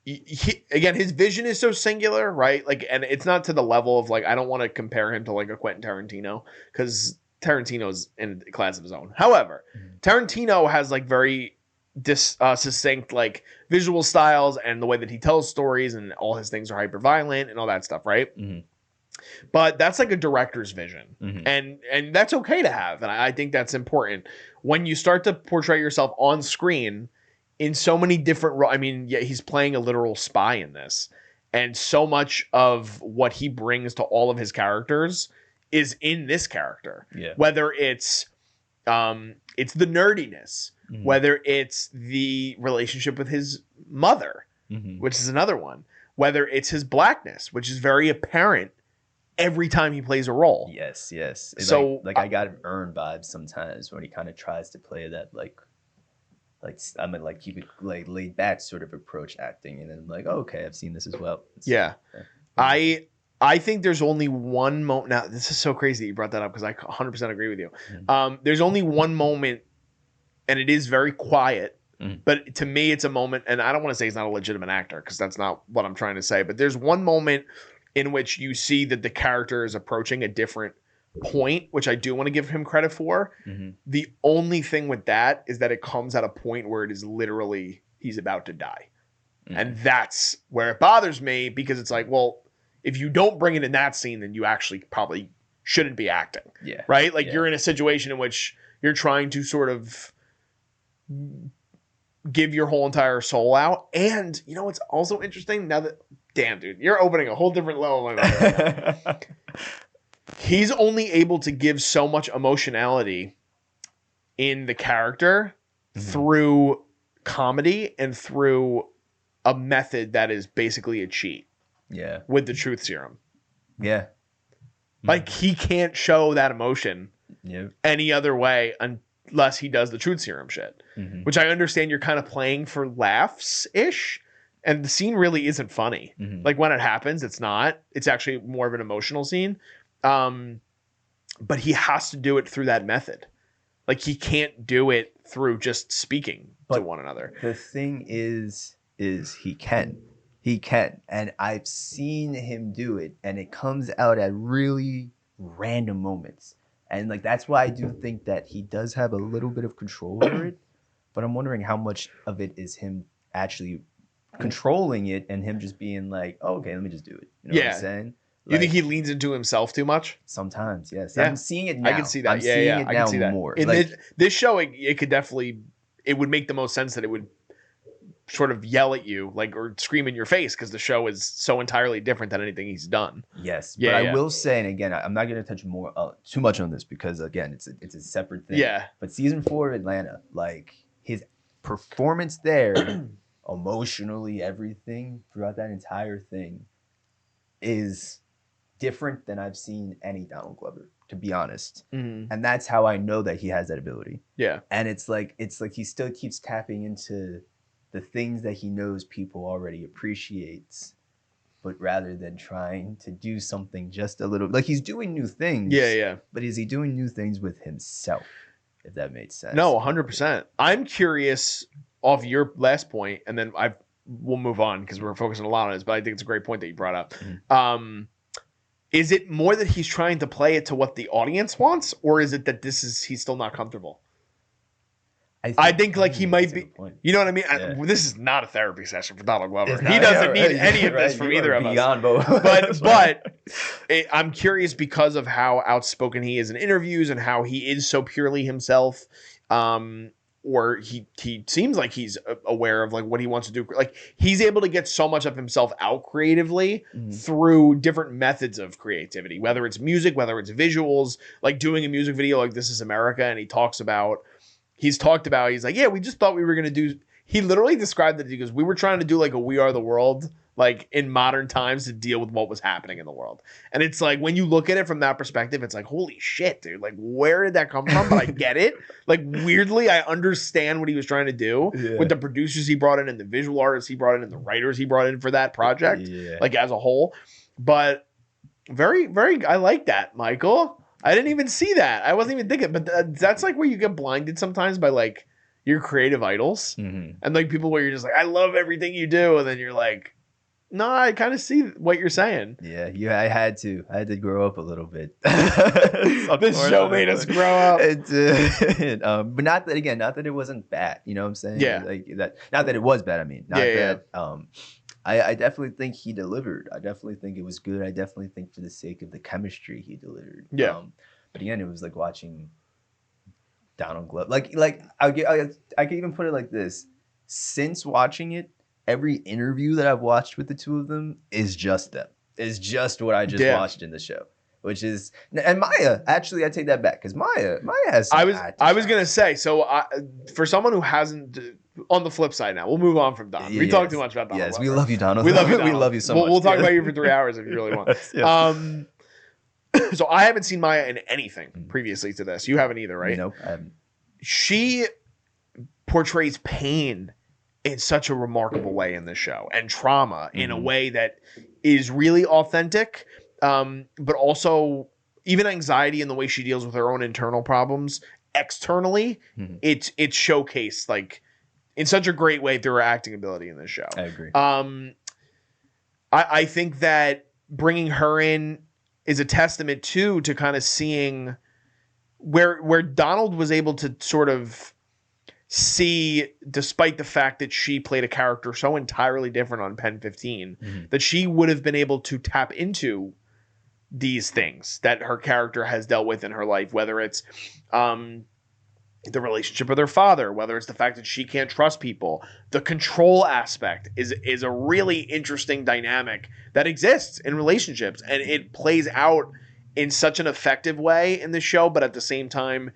again, his vision is so singular, right? Like, and it's not to the level of like, I don't want to compare him to like a Quentin Tarantino, because Tarantino's in a class of his own. However, Tarantino has like very succinct like visual styles, and the way that he tells stories, and all his things are hyper violent and all that stuff, right? But that's like a director's vision, and that's okay to have, and I think that's important when you start to portray yourself on screen in so many different roles. I mean, yeah, he's playing a literal spy in this, and so much of what he brings to all of his characters is in this character. Yeah. Whether it's the nerdiness, whether it's the relationship with his mother, which is another one, whether it's his blackness, which is very apparent every time he plays a role. Yes. It's so like I got earned vibes sometimes when he kind of tries to play that like I mean, like keep it like laid back sort of approach acting, and then I'm like, oh, okay, I've seen this as well. Yeah. I think there's only one moment. Now this is so crazy that you brought that up, because I 100% agree with you. There's only one moment, and it is very quiet. But to me, it's a moment, and I don't want to say he's not a legitimate actor, because that's not what I'm trying to say. But there's one moment in which you see that the character is approaching a different point, which I do want to give him credit for. The only thing with that is that it comes at a point where it is literally he's about to die. And that's where it bothers me, because it's like, well, if you don't bring it in that scene, then you actually probably shouldn't be acting. Yeah. Right? Like you're in a situation in which you're trying to sort of give your whole entire soul out. And you know what's also interesting? Now that, damn, dude, you're opening a whole different level of my mind right now. He's only able to give so much emotionality in the character through comedy and through a method that is basically a cheat. Yeah. With the truth serum. Yeah. Like he can't show that emotion any other way unless he does the truth serum shit. Which I understand you're kind of playing for laughs-ish. And the scene really isn't funny. Like when it happens, it's not. It's actually more of an emotional scene. But he has to do it through that method. Like he can't do it through just speaking to one another. The thing is he can. He can. And I've seen him do it, and it comes out at really random moments. And like that's why I do think that he does have a little bit of control over it. But I'm wondering how much of it is him actually controlling it and him just being like, oh, okay, let me just do it. You know what I'm saying? You think he leans into himself too much? Sometimes, yes. Yeah. I'm seeing it now. I can see that. I'm seeing it now, I can see that more. In this show, it could definitely, it would make the most sense that it would sort of yell at you, like, or scream in your face, because the show is so entirely different than anything he's done. Yes, but I will say, and again, I'm not going to touch too much on this, because again, it's a separate thing. Yeah. But season 4 of Atlanta, like his performance there, emotionally, everything throughout that entire thing is different than I've seen any Donald Glover, to be honest. And that's how I know that he has that ability. Yeah. And it's like he still keeps tapping into the things that he knows people already appreciates but rather than trying to do something just a little, like he's doing new things. Yeah. But is he doing new things with himself? If that makes sense. No, 100%. I'm curious off your last point, and then we'll move on because we're focusing a lot on this, but I think it's a great point that you brought up. Mm-hmm. Is it more that he's trying to play it to what the audience wants, or is it that he's still not comfortable? I think like he might be, you know what I mean? Yeah. This is not a therapy session for Donald Glover. He doesn't need any of this from either of us. But I'm curious because of how outspoken he is in interviews and how he is so purely himself. Or he seems like he's aware of like what he wants to do. Like he's able to get so much of himself out creatively through different methods of creativity, whether it's music, whether it's visuals, like doing a music video like This Is America. And he's talked about, he's like, yeah, we just thought we were going to do, he literally described it. He goes, we were trying to do like a We Are the World, like in modern times to deal with what was happening in the world. And it's like, when you look at it from that perspective, it's like, holy shit, dude, like where did that come from? But I get it. Like weirdly, I understand what he was trying to do with the producers he brought in and the visual artists he brought in and the writers he brought in for that project, like as a whole. But very, very, I like that, Michael. I didn't even see that. I wasn't even thinking, but that's like where you get blinded sometimes by like your creative idols and like people where you're just like, I love everything you do. And then you're like, no, I kind of see what you're saying. Yeah. I had to grow up a little bit. This show made us grow up. But not that it wasn't bad. You know what I'm saying? Yeah. Like that. Not that it was bad. I mean, not that. I definitely think he delivered. I definitely think it was good. I definitely think for the sake of the chemistry he delivered. Yeah. But again, it was like watching Donald Glover. Like I could even put it like this. Since watching it, every interview that I've watched with the two of them is just them. Is just what I just watched in the show. Which is, and Maya, actually I take that back because Maya has some I was gonna say, so for someone who hasn't, on the flip side now, we'll move on from Don. We talk too much about Donald. Yes, we love you, Donald. We love you, Donald. We love you so much. We'll talk about you for 3 hours if you really want. So I haven't seen Maya in anything previously to this. You haven't either, right? Nope, I haven't. She portrays pain in such a remarkable way in this show, and trauma in a way that is really authentic, but also even anxiety in the way she deals with her own internal problems externally. It's showcased like in such a great way through her acting ability in this show. I agree. I think that bringing her in is a testament to kind of seeing where Donald was able to sort of see, despite the fact that she played a character so entirely different on Pen 15, that she would have been able to tap into these things that her character has dealt with in her life, whether it's the relationship with her father, whether it's the fact that she can't trust people. The control aspect is a really interesting dynamic that exists in relationships, and it plays out in such an effective way in the show, but at the same time,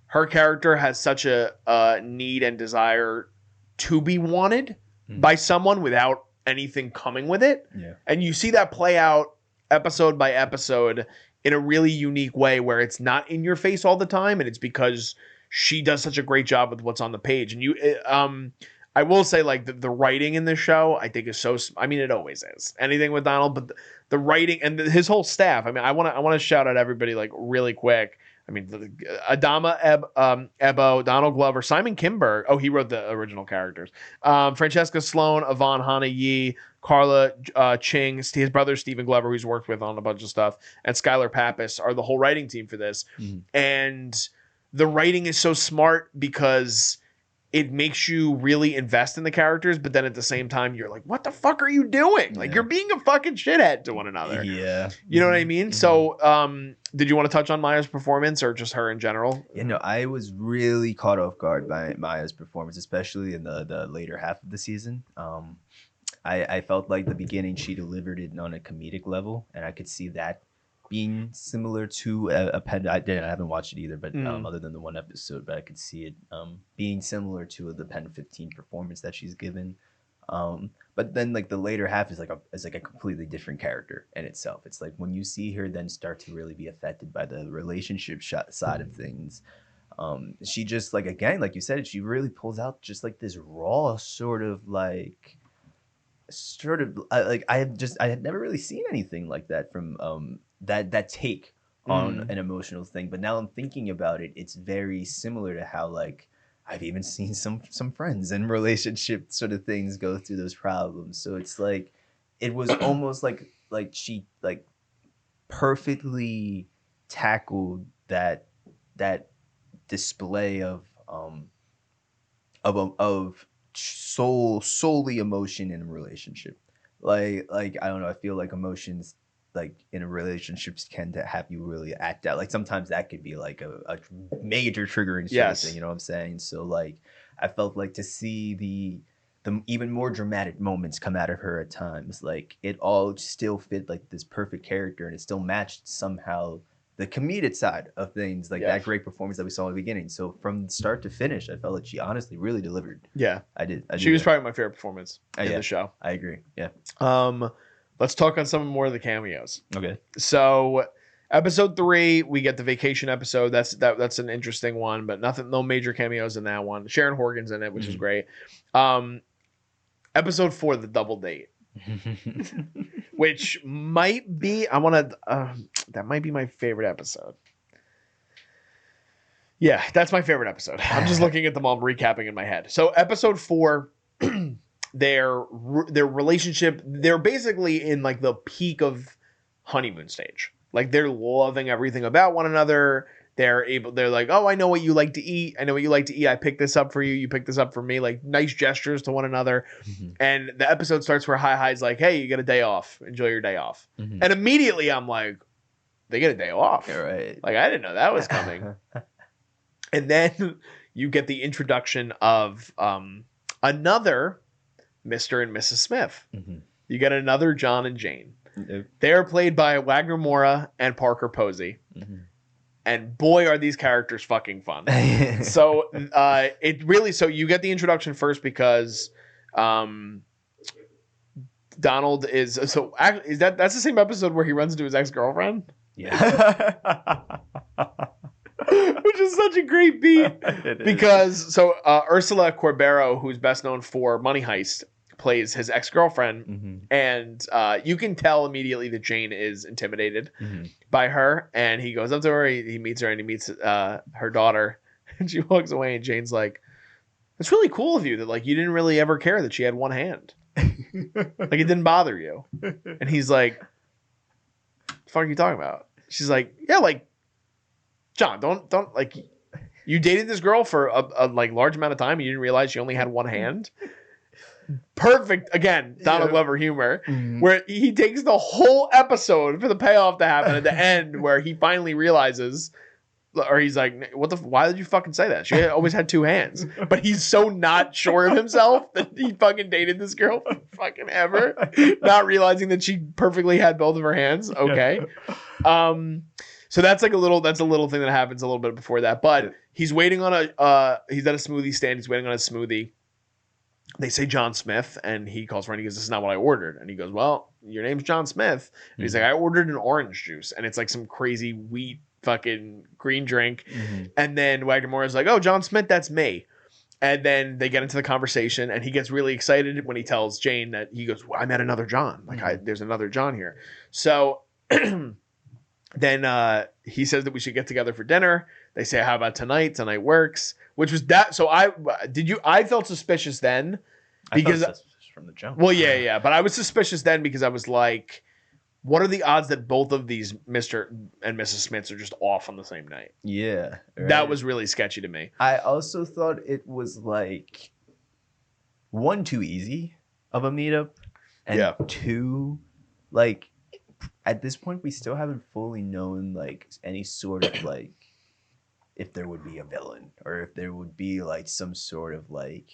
her character has such a need and desire to be wanted by someone without anything coming with it. Yeah. And you see that play out episode by episode in a really unique way where it's not in your face all the time, and it's because she does such a great job with what's on the page. And I will say, like, the writing in this show, I think is so, I mean, it always is. Anything with Donald, but the writing and his whole staff. I mean, I want to shout out everybody, like, really quick. I mean, Adama Ebo, Donald Glover, Simon Kinberg. Oh, he wrote the original characters. Francesca Sloane, Yvonne Hana Yee, Carla Ching, his brother Stephen Glover, who's worked with on a bunch of stuff, and Skylar Pappas are the whole writing team for this. And the writing is so smart because it makes you really invest in the characters, but then at the same time, you're like, what the fuck are you doing? Like, you're being a fucking shithead to one another. Yeah. You know what I mean? So, did you want to touch on Maya's performance or just her in general? You know, I was really caught off guard by Maya's performance, especially in the later half of the season. I felt like the beginning, she delivered it on a comedic level, and I could see that being similar to a Pen. I haven't watched it either, but other than the one episode, but I could see it being similar to the Pen 15 performance that she's given. But then like the later half is like a completely different character in itself. It's like when you see her then start to really be affected by the relationship side of things. She just, like, again, like you said, she really pulls out just like this raw sort of like sort of I had never really seen anything like that from that take on an emotional thing. But now I'm thinking about it, it's very similar to how like I've even seen some friends and relationship sort of things go through those problems. So it's like it was almost like she like perfectly tackled that display of solely emotion in a relationship. Like I don't know, I feel like emotions like in a relationships tend to have you really act out. Like sometimes that could be like a major triggering sort of thing, you know what I'm saying? So like I felt like to see the even more dramatic moments come out of her at times, like it all still fit like this perfect character, and it still matched somehow the comedic side of things, like that great performance that we saw in the beginning. So from start to finish, I felt like she honestly really delivered. Yeah, I did. She was probably my favorite performance in the show. I agree. Yeah. Let's talk on some more of the cameos. Okay. So, episode 3, we get the vacation episode. That's an interesting one, but no major cameos in that one. Sharon Horgan's in it, which is great. Episode 4, the double date. Which might be that might be my favorite episode. Yeah, that's my favorite episode. I'm just looking at them all, recapping in my head. So episode 4, their relationship, they're basically in like the peak of honeymoon stage. Like they're loving everything about one another. They're like, oh, I know what you like to eat. I know what you like to eat. I picked this up for you. You picked this up for me. Like nice gestures to one another. And the episode starts where Hihi's like, hey, you get a day off. Enjoy your day off. And immediately I'm like, they get a day off. Right. Like I didn't know that was coming. And then you get the introduction of another Mr. and Mrs. Smith. You get another John and Jane. They are played by Wagner Moura and Parker Posey. And boy, are these characters fucking fun. So so you get the introduction first because Donald that's the same episode where he runs into his ex-girlfriend? Yeah. Which is such a great beat. Because Ursula Corbero, who's best known for Money Heist, plays his ex-girlfriend, and you can tell immediately that Jane is intimidated by her, and he goes up to her, he meets her, and he meets her daughter, and she walks away, and Jane's like, it's really cool of you that like you didn't really ever care that she had one hand. Like it didn't bother you. And he's like, what the fuck are you talking about? She's like, yeah, like John, don't like, you dated this girl for a like large amount of time and you didn't realize she only had one hand. Perfect, again, Donald Glover humor, where he takes the whole episode for the payoff to happen at the end, where he finally realizes, or he's like, why did you fucking say that? She always had two hands. But he's so not sure of himself that he fucking dated this girl for fucking ever, not realizing that she perfectly had both of her hands. Okay. So that's a little thing that happens a little bit before that. But he's waiting on he's at a smoothie stand, he's waiting on a smoothie. They say John Smith, and he calls for it, and he goes, this is not what I ordered. And he goes, well, your name's John Smith. And he's like, I ordered an orange juice, and it's like some crazy wheat fucking green drink. And then Wagner Moura's like, oh, John Smith, that's me. And then they get into the conversation, and he gets really excited when he tells Jane that he goes, well, I met another John. Like, there's another John here. So then he says that we should get together for dinner. They say, how about tonight? Tonight works. Which was that. So I felt suspicious then because I felt suspicious from the jump. Well, yeah. But I was suspicious then because I was like, what are the odds that both of these Mr. and Mrs. Smiths are just off on the same night? Yeah. Right. That was really sketchy to me. I also thought it was like, one, too easy of a meetup. And two, like, at this point, we still haven't fully known like any sort of like, if there would be a villain or if there would be like some sort of like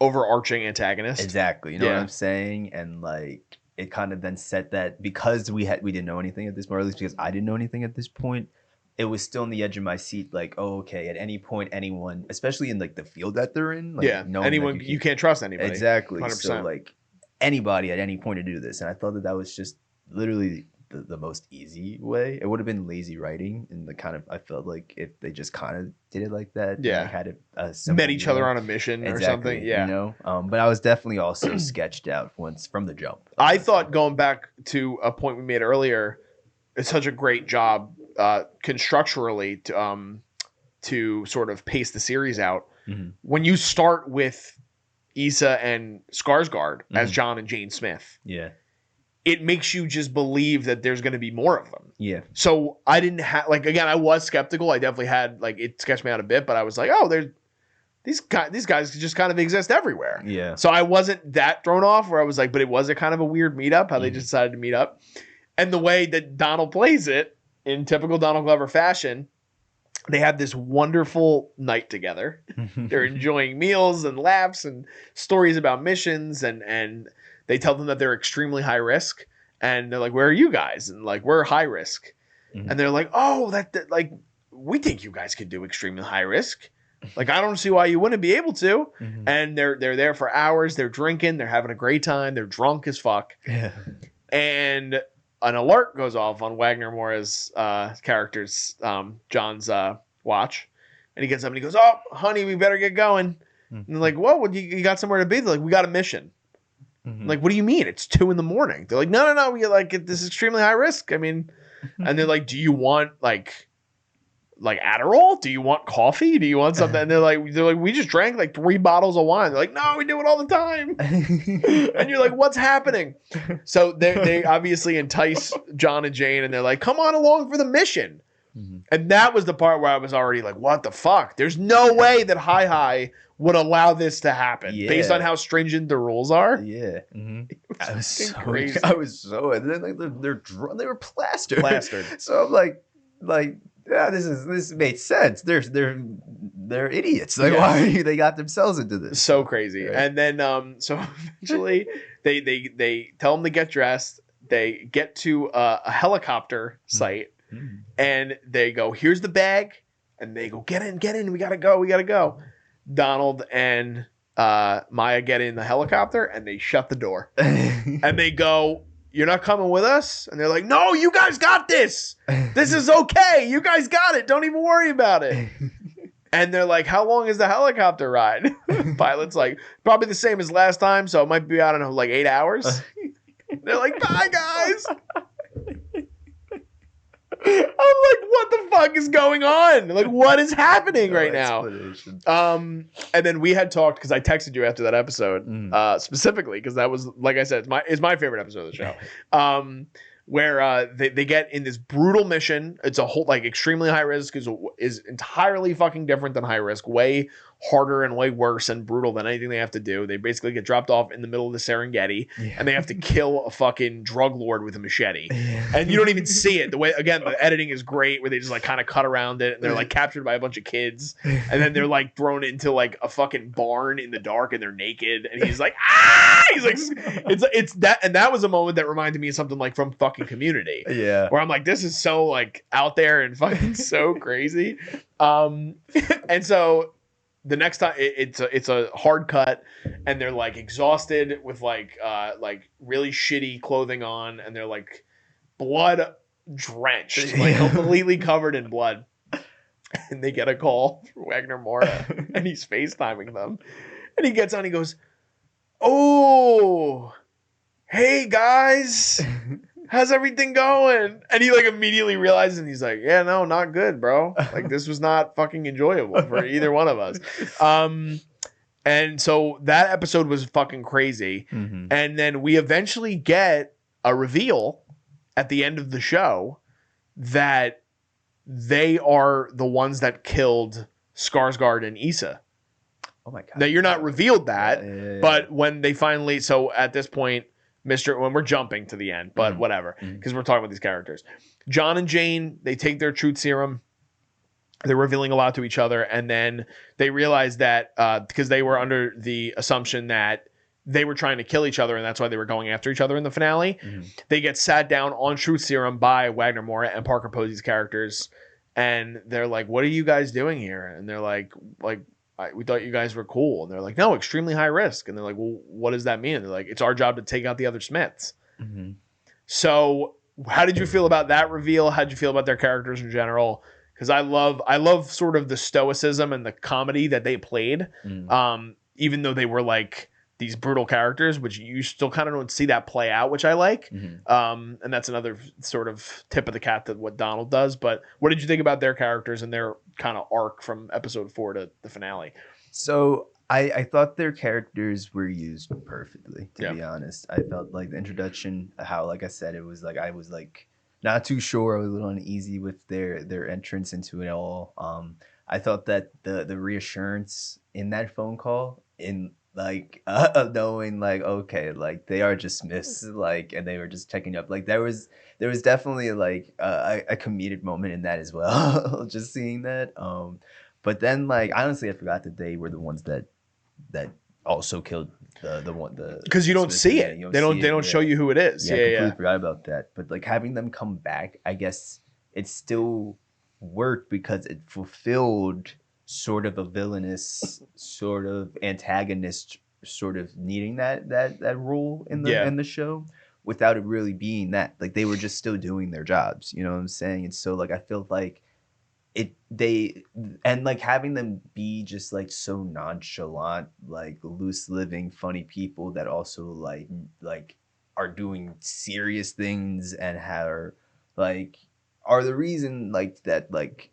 overarching antagonist. Exactly. You know what I'm saying? And like it kind of then set that because we didn't know anything at this point, or at least because I didn't know anything at this point, it was still on the edge of my seat. Like, oh, okay, at any point, anyone, especially in like the field that they're in, like anyone, you can't trust anybody. Exactly. 100%. So like anybody at any point to do this. And I thought that was just literally the most easy way. It would have been lazy writing, and the kind of I felt like if they just kind of did it like that, Yeah. like had a simple Met each other meetup. on a mission or Exactly, something. Yeah. you know. But I was definitely also sketched out once from the jump. I thought, going back to a point we made earlier, it's such a great job constructurally to sort of pace the series out. Mhm. When you start with Issa and Skarsgård as Mhm. John and Jane Smith, Yeah, it makes you just believe that there's going to be more of them. yeah, So I didn't have, like, again, I was skeptical. I definitely had, like, it sketched me out a bit, but I was like, oh, there's these guys just kind of exist everywhere. yeah. So I wasn't that thrown off, where I was like, but it was a kind of a weird meetup, how they just decided to meet up. And the way that Donald plays it, in typical Donald Glover fashion, they have this wonderful night together. They're enjoying meals and laughs and stories about missions, and they tell them that they're extremely high risk. And they're like, where are you guys? And like, we're high risk. Mhm. And they're like, oh, that like, we think you guys could do extremely high risk. Like, I don't see why you wouldn't be able to. Mhm. And they're there for hours. They're drinking. They're having a great time. They're drunk as fuck. Yeah. And an alert goes off on Wagner Moura's character's, John's watch. And he gets up and he goes, oh, honey, we better get going. Mhm. And they're like, what? You got somewhere to be? They're like, we got a mission. Mhm. Like, what do you mean? It's 2 a.m. They're like, no. We like, this is extremely high risk. I mean, and they're like, do you want like Adderall? Do you want coffee? Do you want something? And they're like, we just drank like 3 bottles of wine. They're like, no, we do it all the time. And you're like, what's happening? So they obviously entice John and Jane, and they're like, come on along for the mission. Mhm. And that was the part where I was already like, what the fuck? There's no way that Hi would allow this to happen based Yeah. on how stringent the rules are. Yeah. I was so crazy. and then like they're drunk, they were plastered. Plastered. So I'm like yeah, this made sense. They're idiots. Like, Yeah. why are you, they got themselves into this? So crazy. Right. And then so eventually they tell them to get dressed. They get to a helicopter site, Mhm. and they go, here's the bag. And they go, get in, we gotta go. Donald and Maya get in the helicopter, and they shut the door. And they go, you're not coming with us? And they're like, no, you guys got this. This is okay. You guys got it. Don't even worry about it. And they're like, how long is the helicopter ride? Pilot's like, probably the same as last time, so it might be, I don't know, like 8 hours. They're like, bye, guys. I'm like, what the fuck is going on? Like, what is happening right now? Explanation. And then we had talked, because I texted you after that episode, specifically because that was, like I said, it's my favorite episode of the show. Where they get in this brutal mission. It's a whole, like, extremely high risk, is entirely fucking different than high risk, way harder and way worse and brutal than anything they have to do. They basically get dropped off in the middle of the Serengeti, and they have to kill a fucking drug lord with a machete. And you don't even see it. The way, again, the editing is great, where they just like kind of cut around it, and they're like captured by a bunch of kids, and then they're like thrown into like a fucking barn in the dark, and they're naked, and he's like, ah! He's like, it's that, and that was a moment that reminded me of something like from fucking Community, Yeah. where I'm like, this is so like out there and fucking so crazy. And so the next time it's a hard cut, and they're like exhausted with like really shitty clothing on, and they're like blood drenched, like completely covered in blood. And they get a call from Wagner Moura, and he's FaceTiming them, and he gets on, he goes, oh, hey guys, how's everything going? And he like immediately realizes, and he's like, yeah, no, not good, bro. Like, this was not fucking enjoyable for either one of us. And so that episode was fucking crazy. Mhm. And then we eventually get a reveal at the end of the show that they are the ones that killed Skarsgård and Issa. Oh my god. Now, you're not revealed that, Yeah. but when they finally, so at this point, when we're jumping to the end, but whatever, because we're talking about these characters. John and Jane, they take their truth serum. They're revealing a lot to each other, and then they realize that because they were under the assumption that they were trying to kill each other, and that's why they were going after each other in the finale. They get sat down on truth serum by Wagner Moura and Parker Posey's characters, and they're like, what are you guys doing here? And they're like we thought you guys were cool. And they're like, no, extremely high risk. And they're like, well, what does that mean? And they're like, it's our job to take out the other Smiths. Mhm. So how did you feel about that reveal? How did you feel about their characters in general? Because I love sort of the stoicism and the comedy that they played. Even though they were like these brutal characters, which you still kind of don't see that play out, which I like. And that's another sort of tip of the cap that what Donald does. But what did you think about their characters and their kind of arc from episode 4 to the finale? So I thought their characters were used perfectly, to be honest. I felt like the introduction, how, like I said, it was like I was like not too sure. I was a little uneasy with their entrance into it all. I thought that the reassurance in that phone call, in like knowing like, okay, like they are just Smiths, like, and they were just checking up, like there was definitely like a comedic moment in that as well. Just seeing that. But then, like, honestly, I forgot that they were the ones that also killed the one, the because you don't Smith. see Yeah, it. you They don't see it, show you who it is. I completely forgot about that. But like having them come back, I guess it still worked because it fulfilled sort of a villainous, sort of antagonist, sort of needing that role in the show, without it really being that. Like they were just still doing their jobs. You know what I'm saying? And so like I feel like and like having them be just like so nonchalant, like loose living funny people that also like are doing serious things and are the reason like that, like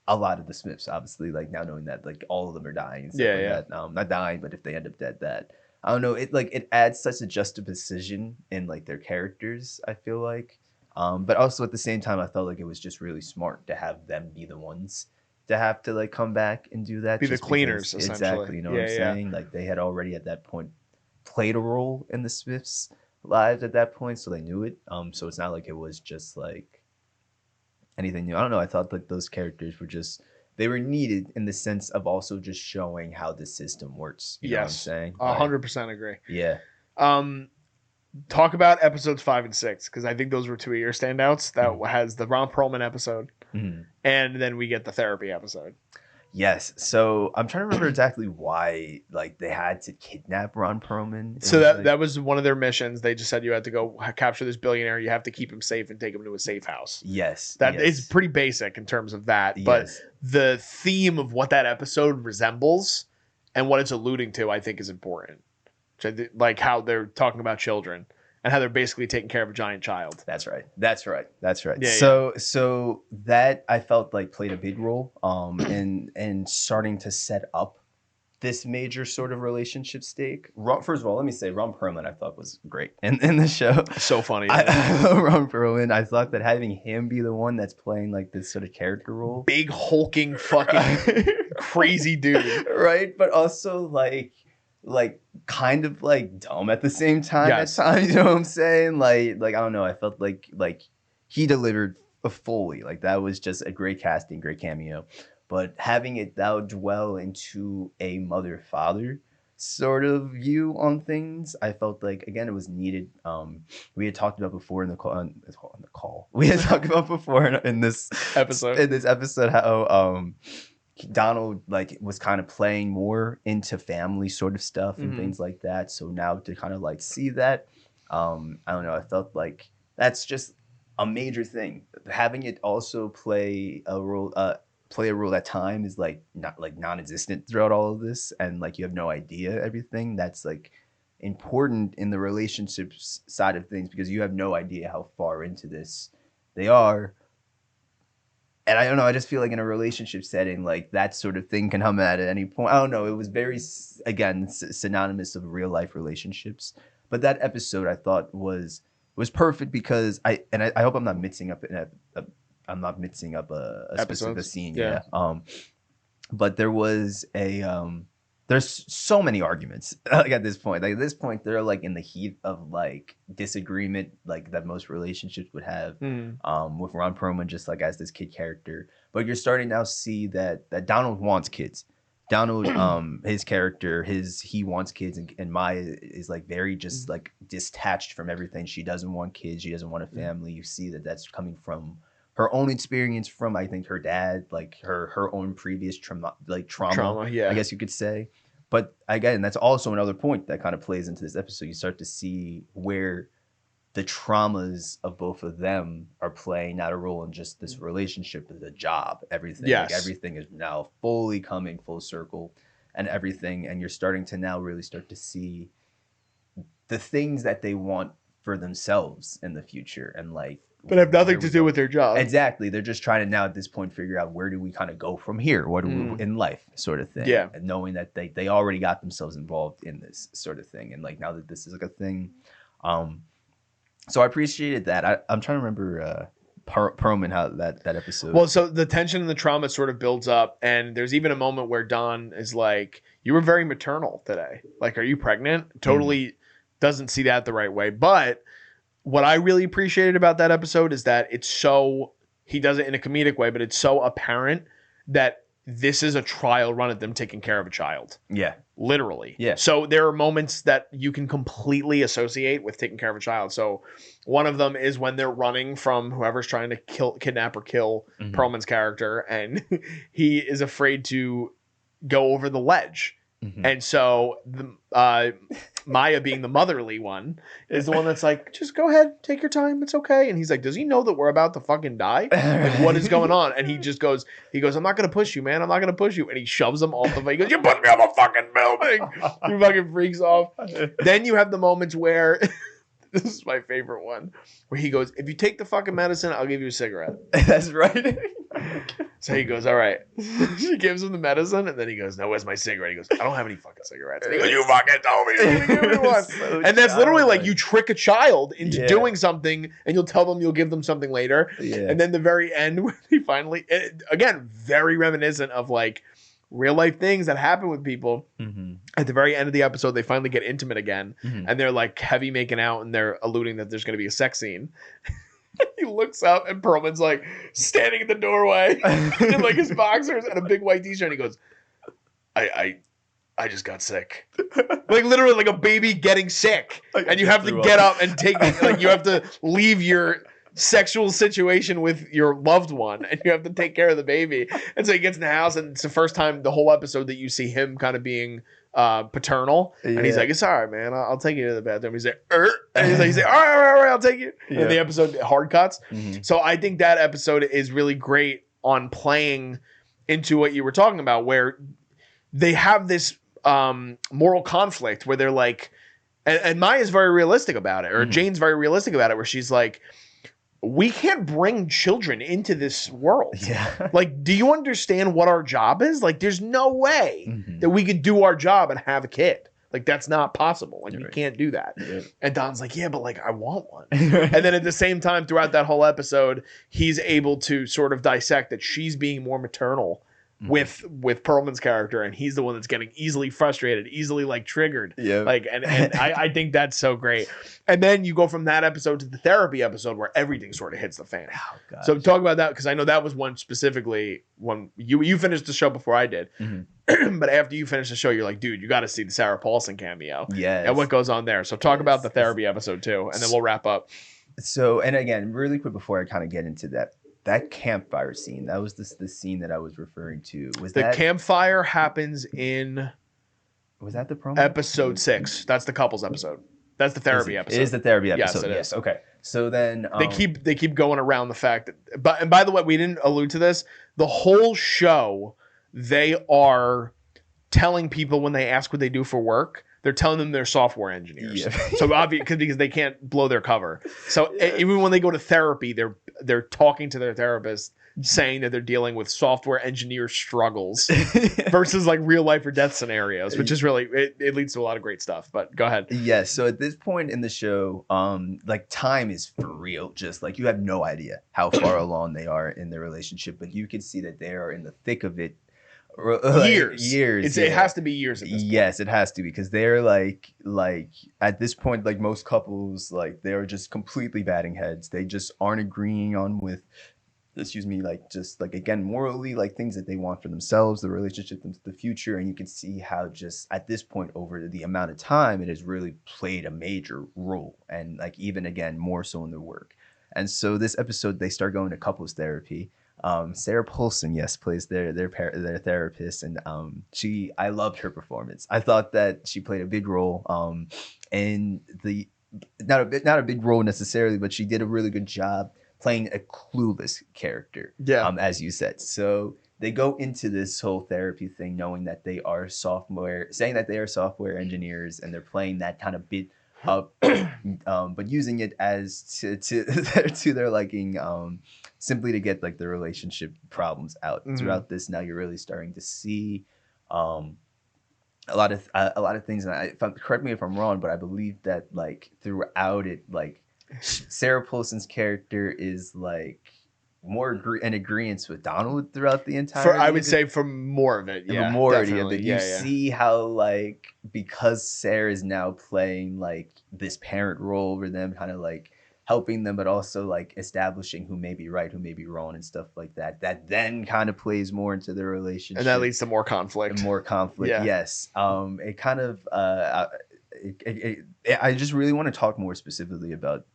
a lot of the Smiths, obviously, like now knowing that like all of them are dying and stuff like that, not dying, but if they end up dead, that I don't know, it adds such a juxtaposition in like their characters, I feel like. But also at the same time, I felt like it was just really smart to have them be the ones to have to like come back and do that. Be the cleaners, essentially. Exactly, you know what I'm saying? Like they had already at that point played a role in the Smiths' lives at that point, so they knew it. So it's not like it was just like anything new. I don't know. I thought that those characters were just, they were needed in the sense of also just showing how the system works. You know what I'm saying? 100% agree. Yeah. Talk about episodes 5 and 6, because I think those were two of your standouts. That has the Ron Perlman episode, and then we get the therapy episode. Yes. So I'm trying to remember exactly why like they had to kidnap Ron Perlman. So that was one of their missions. They just said you had to go capture this billionaire. You have to keep him safe and take him to a safe house. Yes. That is pretty basic in terms of that. But the theme of what that episode resembles and what it's alluding to, I think, is important. Like how they're talking about children and how they're basically taking care of a giant child. That's right. Yeah, so that I felt like played a big role in starting to set up this major sort of relationship stake. First of all, let me say Ron Perlman I thought was great in the show. So funny. I love Ron Perlman. I thought that having him be the one that's playing like this sort of character role. Big hulking fucking crazy dude. Right? But also like kind of like dumb at the same time at times, you know what I'm saying? Like I don't know, I felt like he delivered fully. Like that was just a great casting, great cameo. But having it now dwell into a mother-father sort of view on things, I felt like again it was needed. We had talked about before in the call. We had talked about before in this episode how Donald like was kind of playing more into family sort of stuff and things like that. So now to kind of like see that, I don't know, I felt like that's just a major thing. Having it also play a role at time is like not like non-existent throughout all of this, and like you have no idea everything that's like important in the relationships side of things because you have no idea how far into this they are. And I don't know, I just feel like in a relationship setting, like that sort of thing can come at any point. I don't know. It was very, again, synonymous of real life relationships. But that episode I thought was perfect because I hope I'm not mixing up a specific scene. Yeah. But there was there's so many arguments like at this point. Like at this point, they're like in the heat of like disagreement, like that most relationships would have. With Ron Perlman just like as this kid character, but you're starting now to see that Donald wants kids. Donald, his character, he wants kids, and Maya is like very just like detached from everything. She doesn't want kids. She doesn't want a family. You see that that's coming from her own experience from, I think, her dad, like her own previous trauma, I guess you could say. But again, that's also another point that kind of plays into this episode. You start to see where the traumas of both of them are playing not a role in just this relationship, but the job, everything. Yes. Like everything is now fully coming full circle and everything. And you're starting to now really start to see the things that they want for themselves in the future. And like, But have nothing where to we do go. with their job. Exactly. They're just trying to now at this point figure out where do we kind of go from here? What do we in life sort of thing? Yeah. And knowing that they already got themselves involved in this sort of thing. And like now that this is like a thing, so I appreciated that. I'm trying to remember Perlman, how that episode. Well, so the tension and the trauma sort of builds up, and there's even a moment where Don is like, "You were very maternal today. Like, are you pregnant?" Totally doesn't see that the right way. But what I really appreciated about that episode is that it's so, he does it in a comedic way, but it's so apparent that this is a trial run at them taking care of a child. Yeah. Literally. Yeah. So there are moments that you can completely associate with taking care of a child. So one of them is when they're running from whoever's trying to kidnap or kill Perlman's character, and he is afraid to go over the ledge. And so Maya, being the motherly one, is the one that's like, just go ahead, take your time, it's okay. And he's like, does he know that we're about to fucking die? Like, what is going on? And he goes, I'm not gonna push you, man. I'm not gonna push you. And he shoves him off the he goes, you put me off a fucking building. He fucking freaks off. Then you have the moments where this is my favorite one, where he goes, if you take the fucking medicine, I'll give you a cigarette. That's right. So he goes, all right. She gives him the medicine, and then he goes, no, where's my cigarette? He goes, I don't have any fucking cigarettes. And he goes, you fucking told me. You're gonna give me one. So and that's literally like childlike. you trick a child into Yeah. doing something, and you'll tell them you'll give them something later. Yeah. And then the very end, when he finally, again, very reminiscent of like real life things that happen with people. At the very end of the episode, they finally get intimate again, and they're like heavy making out, and they're alluding that there's going to be a sex scene. He looks up, and Perlman's like standing in the doorway in like his boxers and a big white t-shirt, and he goes, I just got sick. Like literally like a baby getting sick. And you have to get up and take it. Like you have to leave your sexual situation with your loved one, and you have to take care of the baby. And so he gets in the house, and it's the first time the whole episode that you see him kind of being paternal. And he's like, it's all right, man, I'll take you to the bathroom. He's like, and he's like, all right, I'll take you. Yeah. And the episode hard cuts. So I think that episode is really great on playing into what you were talking about, where they have this moral conflict where they're like, and Maya's very realistic about it, or Jane's very realistic about it, where she's like, we can't bring children into this world. Yeah. Like, do you understand what our job is? Like, there's no way that we could do our job and have a kid. Like, that's not possible. Like, we can't do that. Yeah. And Don's like, yeah, but like, I want one. And then at the same time, throughout that whole episode, he's able to sort of dissect that she's being more maternal with Perlman's character, and he's the one that's getting easily frustrated, easily like triggered. Yeah. Like, and I think that's so great. And then you go from that episode to the therapy episode where everything sort of hits the fan. Oh, gosh. So talk about that, because I know that was one specifically when you finished the show before I did. But after you finished the show, you're like, dude, you got to see the Sarah Paulson cameo. Yes. And what goes on there. So talk about the therapy episode too, and then we'll wrap up. So, and again, really quick before I kind of get into that campfire scene, that was the scene that I was referring to. Was The that campfire happens in was that the promo? episode 6. That's the couples episode. That's the therapy episode. It is the therapy Yes, episode. it Yes. is. Okay. So then They keep going around the fact that, but and by the way, we didn't allude to this. The whole show, they are telling people when they ask what they do for work, they're telling them they're software engineers. Yeah. So obviously, because they can't blow their cover. So even when they go to therapy, they're talking to their therapist, saying that they're dealing with software engineer struggles versus like real life or death scenarios, which is really it leads to a lot of great stuff. But go ahead. Yes. So at this point in the show, like time is for real. Just like you have no idea how far along they are in their relationship, but you can see that they are in the thick of it. Years. It has to be years at this point. Yes, it has to, because they're like at this point, like most couples, like they're just completely batting heads. They just aren't agreeing on with, like just like, again, morally, like things that they want for themselves, the relationship, the future. And you can see how just at this point, over the amount of time, it has really played a major role, and like even again more so in their work. And so this episode, they start going to couples therapy. Sarah Paulson, yes, plays their therapist, and I loved her performance. I thought that she played a big role. And not a big role necessarily, but she did a really good job playing a clueless character. Yeah. As you said. So they go into this whole therapy thing knowing that they are saying that they are software engineers, and they're playing that kind of bit up, but using it as to their liking, simply to get like the relationship problems out. Throughout this, now you're really starting to see a lot of things. And correct me if I'm wrong, but I believe that like throughout it, like Sarah Paulson's character is like more in agreement with Donald throughout the entire. I would say for more of it, the yeah, majority definitely. of it. You see how like because Sarah is now playing like this parent role over them, kind of like helping them, but also like establishing who may be right, who may be wrong, and stuff like that. That then kind of plays more into their relationship, and that leads to more conflict. And more conflict, Yeah. Yes. It kind of. I just really want to talk more specifically about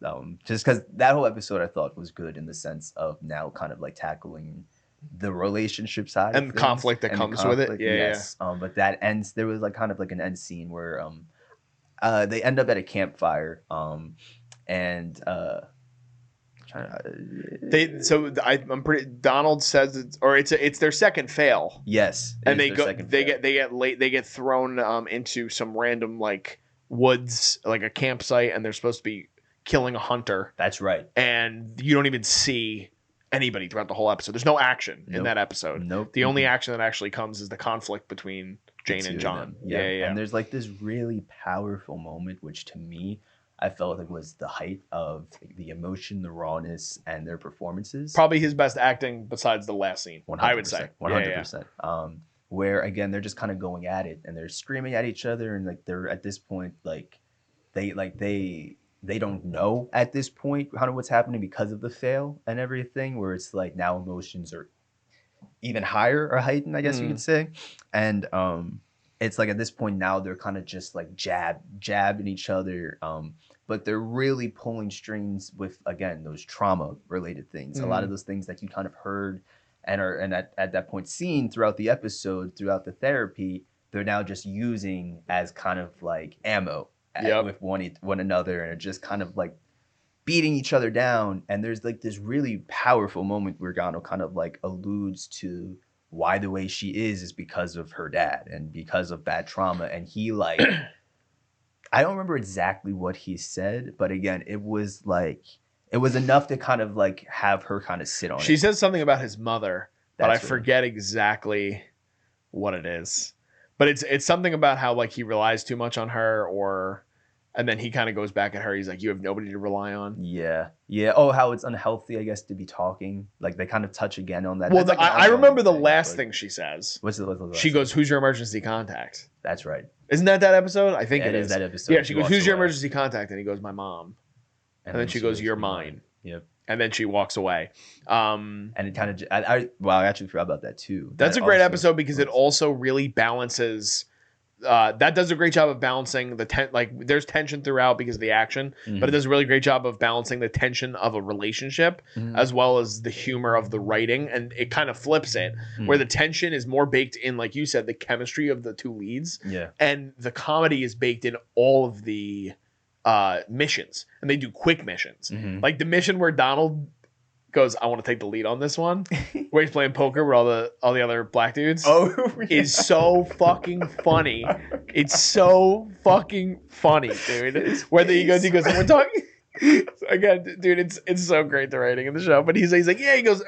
just because that whole episode I thought was good in the sense of now kind of like tackling the relationship side and of conflict that comes with it. Yeah, yes. But that ends. There was like kind of like an end scene where they end up at a campfire and I'm pretty. Donald says it's their second fail. Yes, and they get thrown into some random like woods, like a campsite, and they're supposed to be killing a hunter. That's right. And you don't even see anybody throughout the whole episode. There's no action in that episode. Nope. The only action that actually comes is the conflict between Jane and John. Yeah. And there's like this really powerful moment, which to me, I felt like was the height of the emotion, the rawness, and their performances. Probably his best acting besides the last scene, 100%, I would say. 100%. Where again, they're just kind of going at it and they're screaming at each other, and like they're at this point, like they don't know at this point kind of what's happening because of the fail and everything, where it's like now emotions are even higher or heightened, I guess you could say. And it's like at this point now they're kind of just like jabbing each other, but they're really pulling strings with, again, those trauma related things. A lot of those things that you kind of heard and at that point seen throughout the episode, throughout the therapy, they're now just using as kind of like ammo with one another, and are just kind of like beating each other down. And there's like this really powerful moment where Gano kind of like alludes to why the way she is because of her dad and because of bad trauma. And he like, I don't remember exactly what he said, but again, it was enough to kind of like have her kind of sit on it. She says something about his mother, but I forget exactly what it is. But it's something about how like he relies too much on her, and then he kind of goes back at her. He's like, you have nobody to rely on. Yeah. Oh, how it's unhealthy, I guess, to be talking. Like they kind of touch again on that. Well, I remember the last thing she says. What's the last she goes, "Who's your emergency contact?" That's right. Isn't that episode? I think it is that episode. Yeah, she goes, "Who's your emergency contact?" And he goes, "My mom." And then she goes, "You're mine." Yep. And then she walks away. And it kind of, I actually forgot about that too. That's a great episode because it also really balances. That does a great job of balancing the there's tension throughout because of the action, but it does a really great job of balancing the tension of a relationship as well as the humor of the writing, and it kind of flips it where the tension is more baked in, like you said, the chemistry of the two leads, and the comedy is baked in all of the missions, and they do quick missions, like the mission where Donald goes, "I want to take the lead on this one," where he's playing poker with all the other black dudes. Oh, really? Is so fucking funny. It's so fucking funny, dude. Where he goes, "We're talking." Again, dude, it's so great, the writing in the show. But he's like, yeah, he goes,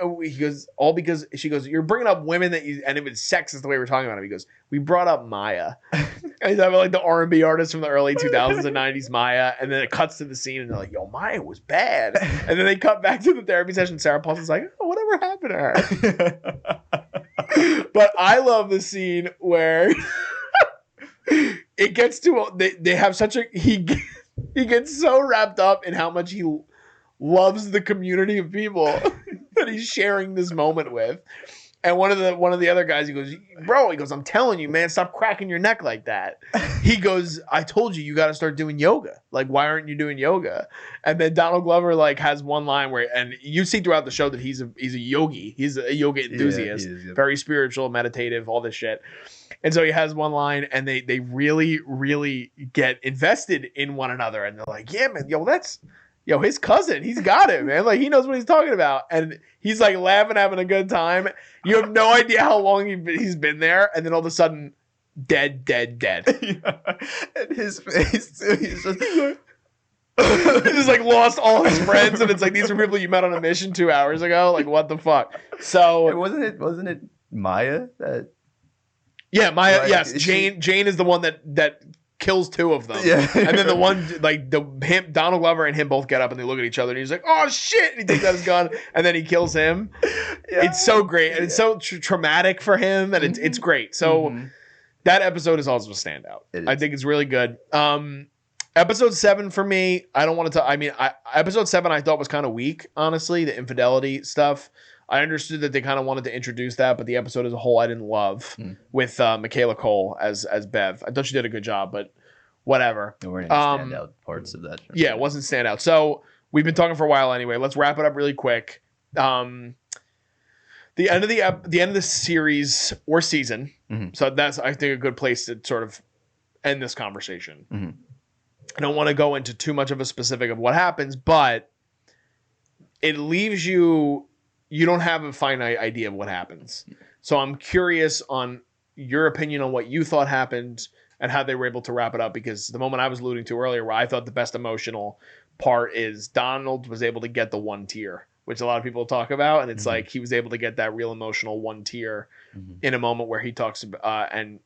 all because she goes, "You're bringing up women and it was sexist the way we're talking about him." He goes, "We brought up Maya." And he's having like the R&B artist from the early 2000s and 90s, Maya, and then it cuts to the scene and they're like, "Yo, Maya was bad." And then they cut back to the therapy session. Sarah Paulson's like, "Oh, whatever happened to her?" But I love the scene where it gets to they have such a he gets so wrapped up in how much he loves the community of people that he's sharing this moment with. And one of the other guys, he goes, bro, he goes, I'm telling you, man, stop cracking your neck like that. He goes, I told you got to start doing yoga. Like, why aren't you doing yoga? And then Donald Glover like has one line where, and you see throughout the show that he's a yogi. He's a yoga enthusiast, he is, yep. very spiritual, meditative, all this shit. And so he has one line, and they really, really get invested in one another. And they're like, yeah, man, yo, his cousin, he's got it, man. Like, he knows what he's talking about. And he's like laughing, having a good time. You have no idea how long he's been there. And then all of a sudden, dead. Yeah. And his face, too, he's just... He just like lost all his friends. And it's like, these were people you met on a mission 2 hours ago. Like, what the fuck? So... Wasn't it Maya that... Yeah, Maya, right? yes. Jane is the one that kills two of them. Yeah. And then the one, like, Donald Glover and him both get up and they look at each other and he's like, oh shit. And he takes out his gun and then he kills him. Yeah. It's so great. And it's so traumatic for him. And it's great. So that episode is also a standout. I think it's really good. Episode 7 for me, I don't want to episode 7 I thought was kind of weak, honestly, the infidelity stuff. I understood that they kind of wanted to introduce that, but the episode as a whole I didn't love with Michaela Cole as Bev. I thought she did a good job, but whatever. There weren't any standout parts of that. Yeah, it wasn't standout. So we've been talking for a while anyway. Let's wrap it up really quick. The end of the series or season. So that's, I think, a good place to sort of end this conversation. I don't want to go into too much of a specific of what happens, but it leaves you don't have a finite idea of what happens. So I'm curious on your opinion on what you thought happened and how they were able to wrap it up, because the moment I was alluding to earlier where I thought the best emotional part is Donald was able to get the one tear, which a lot of people talk about. And it's like he was able to get that real emotional one tear in a moment where he talks and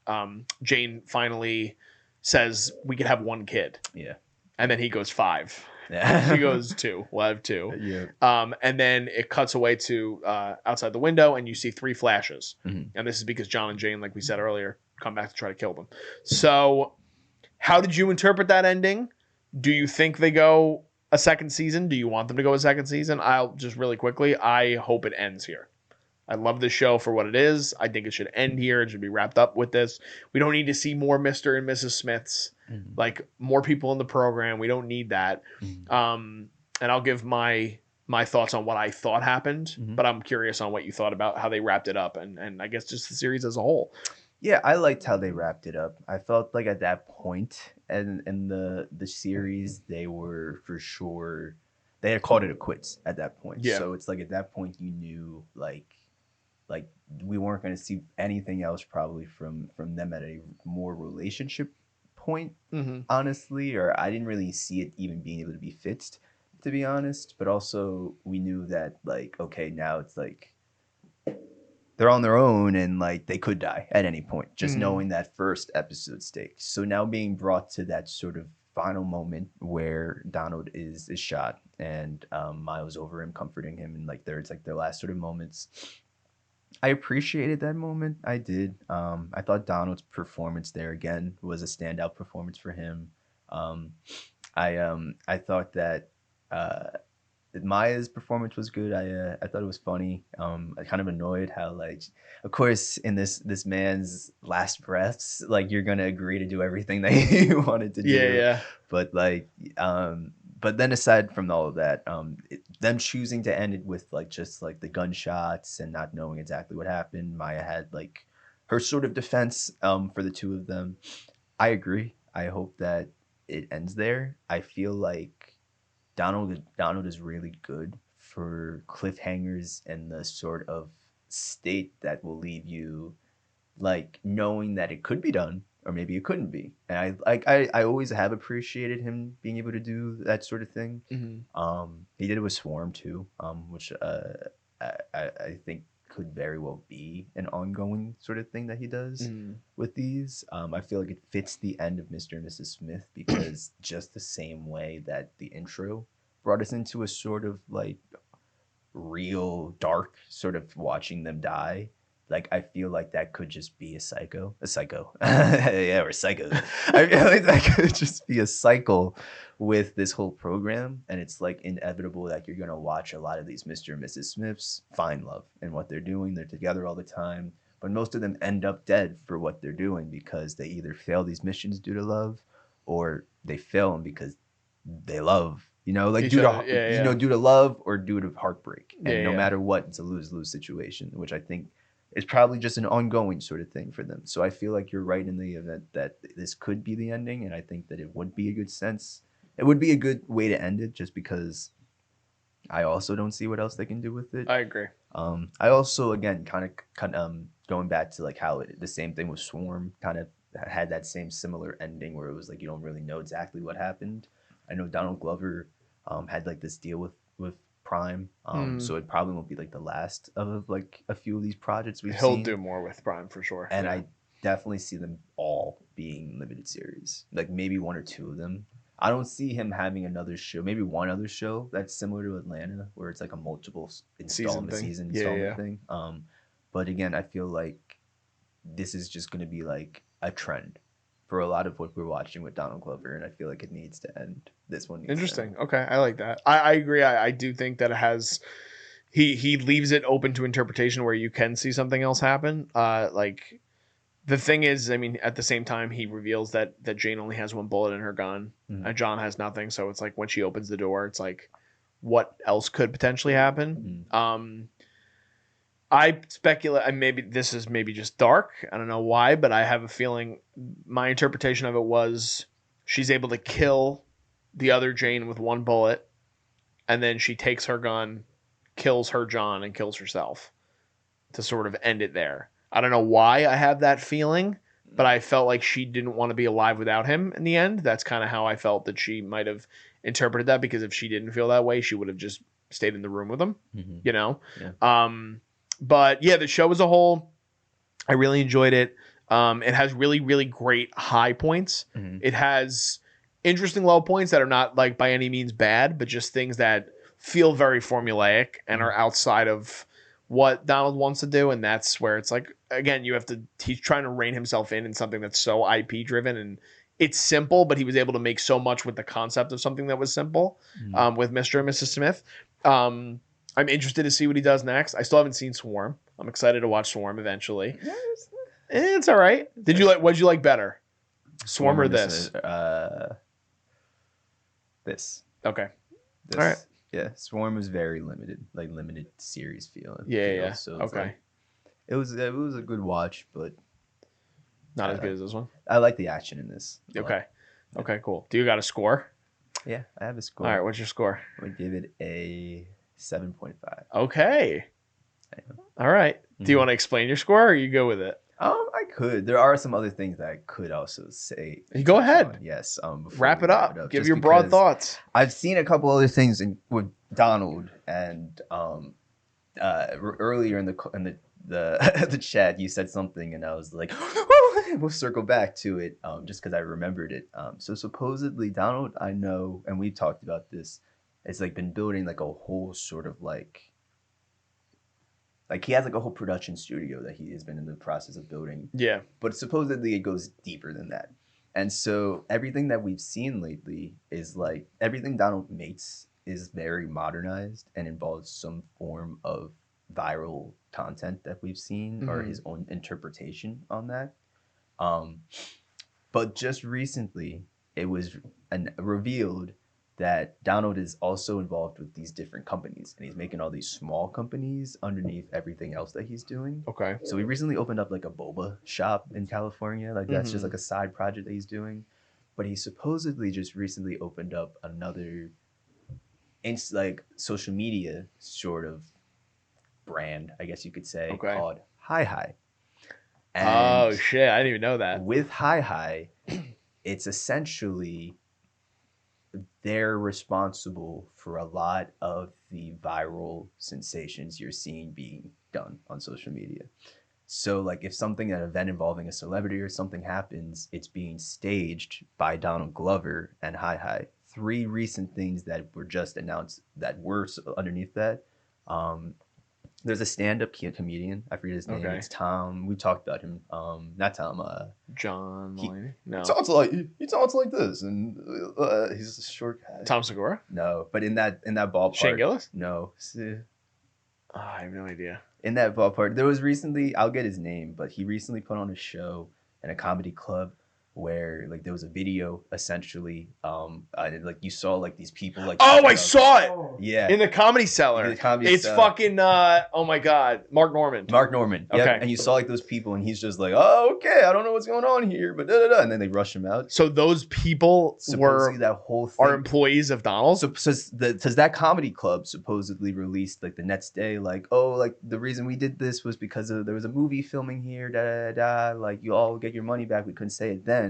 Jane finally says we could have one kid. Yeah. And then he goes 5. Yeah. She goes 2. We'll have 2. Yeah. And then it cuts away to outside the window, and you see 3 flashes. And this is because John and Jane, like we said earlier, come back to try to kill them. So how did you interpret that ending? Do you think they go a second season? Do you want them to go a second season? I'll just really quickly, I hope it ends here. I love this show for what it is. I think it should end here. It should be wrapped up with this. We don't need to see more Mr. and Mrs. Smiths. Like, more people in the program. We don't need that. And I'll give my thoughts on what I thought happened, but I'm curious on what you thought about how they wrapped it up and I guess just the series as a whole. Yeah, I liked how they wrapped it up. I felt like at that point in the series, they were for sure, they had called it a quits at that point. Yeah. So it's like at that point you knew like we weren't going to see anything else probably from them at a more relationship point, honestly, or I didn't really see it even being able to be fixed, to be honest. But also we knew that like, okay, now it's like they're on their own and like they could die at any point, just knowing that first episode stake. So now being brought to that sort of final moment where Donald is shot and Miles over him comforting him, and like it's like their last sort of moments. I appreciated that moment. I did. I thought Donald's performance there again was a standout performance for him. I thought that Maya's performance was good. I thought it was funny. I kind of annoyed how like, of course, in this man's last breaths, like you're gonna agree to do everything that he wanted to do. Yeah. But like, but then aside from all of that, them choosing to end it with like just like the gunshots and not knowing exactly what happened. Maya had like her sort of defense for the two of them. I agree. I hope that it ends there. I feel like Donald is really good for cliffhangers and the sort of state that will leave you like knowing that it could be done or maybe it couldn't be. And I always have appreciated him being able to do that sort of thing. He did it with Swarm too, which I think could very well be an ongoing sort of thing that he does with these. I feel like it fits the end of Mr. and Mrs. Smith because just the same way that the intro brought us into a sort of like real dark sort of watching them die, Like, I feel like that could just be a psycho. Yeah, we're psychos. I feel like that could just be a cycle with this whole program. And it's like inevitable that you're going to watch a lot of these Mr. and Mrs. Smiths find love in what they're doing. They're together all the time. But most of them end up dead for what they're doing because they either fail these missions due to love or they fail them because they love, like Each due other, to, yeah, yeah. due to love or due to heartbreak. And Yeah, no yeah. matter what, it's a lose-lose situation, which I think is probably just an ongoing sort of thing for them. So I feel like you're right in the event that this could be the ending, and I think that it would be a good sense. It would be a good way to end it, just because I also don't see what else they can do with it. I agree. I also, again, kind of going back to like how the same thing with Swarm kind of had that same similar ending where it was like you don't really know exactly what happened. I know Donald Glover had like this deal with Prime, so it probably won't be like the last of like a few of these projects we've He'll seen. do more with Prime for sure. And yeah. I definitely see them all being limited series, like maybe one or two of them. I don't see him having another show, maybe one other show that's similar to Atlanta, where it's like a multiple installment thing. But again, I feel like this is just going to be like a trend for a lot of what we're watching with Donald Glover, and I feel like it needs to end. This one needs Interesting. to end. Okay, I like that. I agree. I do think that it has. He leaves it open to interpretation where you can see something else happen. Like the thing is, I mean, at the same time, he reveals that Jane only has one bullet in her gun, and John has nothing. So it's like when she opens the door, it's like, what else could potentially happen? I speculate, and maybe this is maybe just dark. I don't know why, but I have a feeling my interpretation of it was she's able to kill the other Jane with one bullet, and then she takes her gun, kills her John, and kills herself to sort of end it there. I don't know why I have that feeling, but I felt like she didn't want to be alive without him in the end. That's kind of how I felt that she might have interpreted that, because if she didn't feel that way, she would have just stayed in the room with him, Yeah. But yeah, the show as a whole, I really enjoyed it. It has really, really great high points. It has interesting low points that are not like by any means bad, but just things that feel very formulaic and are outside of what Donald wants to do. And that's where it's like, again, he's trying to rein himself in something that's so IP driven, and it's simple, but he was able to make so much with the concept of something that was simple, with Mr. and Mrs. Smith. I'm interested to see what he does next. I still haven't seen Swarm. I'm excited to watch Swarm eventually. It's all right. What did you like better? Swarm or this? This. Okay. This. All right. Yeah, Swarm was very limited, like limited series feeling. Yeah. So okay. Like, it was a good watch, but not as good as this one. I like the action in this. Okay. Okay, cool. Do you got a score? Yeah, I have a score. All right, what's your score? I would give it a 7.5. Okay. All right. Do you want to explain your score, or you go with it? I could. There are some other things that I could also say. You go ahead. Yes. Wrap it up. Give your broad thoughts. I've seen a couple other things with Donald, and earlier in the chat, you said something, and I was like, we'll circle back to it, just because I remembered it. So supposedly Donald, I know, and we've talked about this, it's like been building like a whole sort of like he has like a whole production studio that he has been in the process of building. Yeah. But supposedly it goes deeper than that. And so everything that we've seen lately is like everything Donald makes is very modernized and involves some form of viral content that we've seen, or his own interpretation on that. But just recently it was revealed that Donald is also involved with these different companies, and he's making all these small companies underneath everything else that he's doing. Okay. So he recently opened up like a boba shop in California. Like that's just like a side project that he's doing. But he supposedly just recently opened up another like social media sort of brand, I guess you could say, called Hihi. Oh shit, I didn't even know that. With Hihi, it's essentially they're responsible for a lot of the viral sensations you're seeing being done on social media. So like if an event involving a celebrity or something happens, it's being staged by Donald Glover and Hihi. 3 recent things that were just announced that were underneath that. There's a stand-up comedian. I forget his name. Okay. It's Tom. We talked about him. Not Tom. John Mulaney? No. He talks like this, and he's a short guy. Tom Segura? No, but in that ballpark. Shane Gillis? No. I have no idea. In that ballpark, there was recently. I'll get his name, but he recently put on a show in a comedy club where like there was a video essentially like you saw like these people like Oh, I saw it yeah in the Comedy Cellar. In the Comedy it's Cellar. fucking oh my god, Mark Norman. Yep. Okay. And you saw like those people and he's just like, oh, okay, I don't know what's going on here, but and then they rush him out. So those people Supposedly that whole thing are employees of Donald's. so that comedy club supposedly released like the next day, like, oh, like the reason we did this was because there was a movie filming here, like you all get your money back. We couldn't say it then.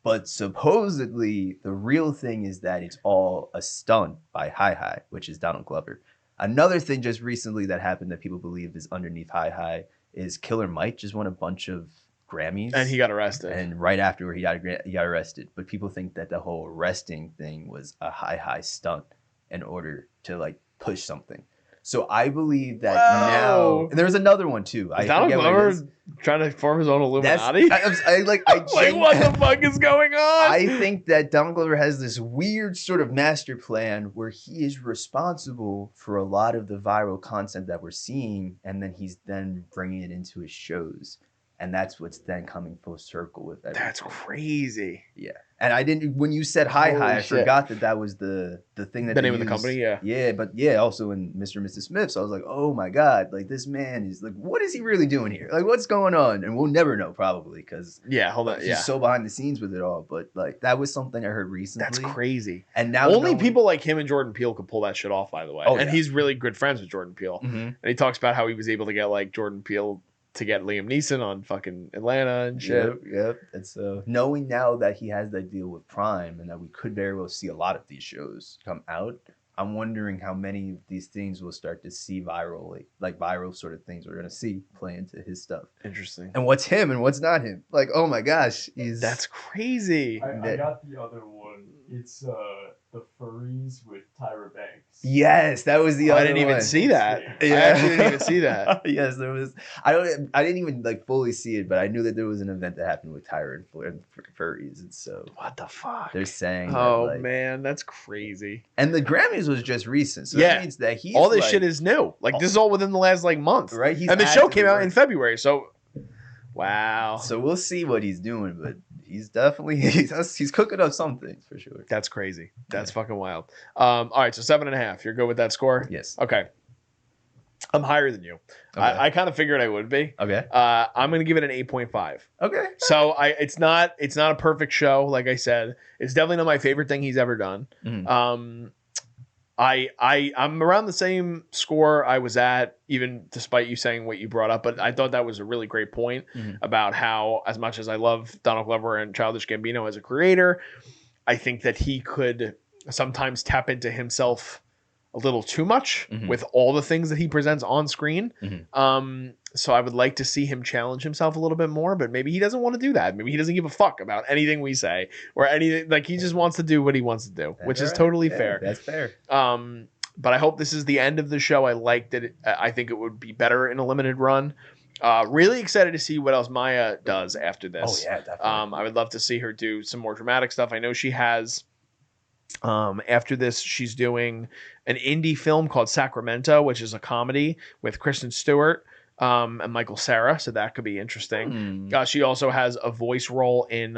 But supposedly the real thing is that it's all a stunt by Hihi, which is Donald Glover. Another thing just recently that happened that people believe is underneath Hihi is Killer Mike just won a bunch of Grammys. And he got arrested. And right after he got arrested. But people think that the whole arresting thing was a Hihi stunt in order to like push something. So I believe that now. And there was another one too. Is Donald Glover trying to form his own Illuminati? Like, what the fuck is going on? I think that Donald Glover has this weird sort of master plan where he is responsible for a lot of the viral content that we're seeing, and then he's then bringing it into his shows. And that's what's then coming full circle with everything. That's crazy. Yeah. And I didn't, when you said Hihi, I forgot that was the thing that the name of the company, yeah. Yeah, but yeah, also in Mr. and Mrs. Smith. So I was like, oh my God, like this man is like, what is he really doing here? Like, what's going on? And we'll never know probably because he's so behind the scenes with it all. But like, that was something I heard recently. That's crazy. And now only people like him and Jordan Peele could pull that shit off, by the way. And he's really good friends with Jordan Peele. Mm-hmm. And he talks about how he was able to get like Jordan Peele to get Liam Neeson on fucking Atlanta and shit. Yep. And so knowing now that he has that deal with Prime and that we could very well see a lot of these shows come out, I'm wondering how many of these things we'll start to see viral sort of things we're going to see play into his stuff. Interesting. And what's him and what's not him. Like, oh my gosh. That's crazy. I got the other one. It's the furries with Tyra Banks. Yes, that was the other one. I didn't even see that. Yeah. I actually didn't even see that. Yes, there was. I didn't even like fully see it, but I knew that there was an event that happened with Tyra and furries, and so what the fuck? They're saying. Oh that, like, man, that's crazy. And the Grammys was just recent, so that means that he's all this shit is new. Like this is all within the last like month, right? And the show came out in February, so wow. So we'll see what he's doing, but he's definitely he's cooking up some things for sure. That's crazy. That's fucking wild. All right, so 7.5. You're good with that score? Yes. Okay. I'm higher than you. Okay. I kind of figured I would be. Okay. I'm gonna give it an 8.5. Okay. So it's not a perfect show, like I said. It's definitely not my favorite thing he's ever done. Mm-hmm. I'm around the same score I was at, even despite you saying what you brought up. But I thought that was a really great point about how, as much as I love Donald Glover and Childish Gambino as a creator, I think that he could sometimes tap into himself a little too much with all the things that he presents on screen. So I would like to see him challenge himself a little bit more, but maybe he doesn't want to do that. Maybe he doesn't give a fuck about anything we say or anything. Like he just wants to do what he wants to do, which is totally fair. That's fair. But I hope this is the end of the show. I liked it. I think it would be better in a limited run. Really excited to see what else Maya does after this. Oh yeah, definitely. I would love to see her do some more dramatic stuff. I know she has. After this, she's doing an indie film called Sacramento, which is a comedy with Kristen Stewart and Michael Cera, so that could be interesting. She also has a voice role in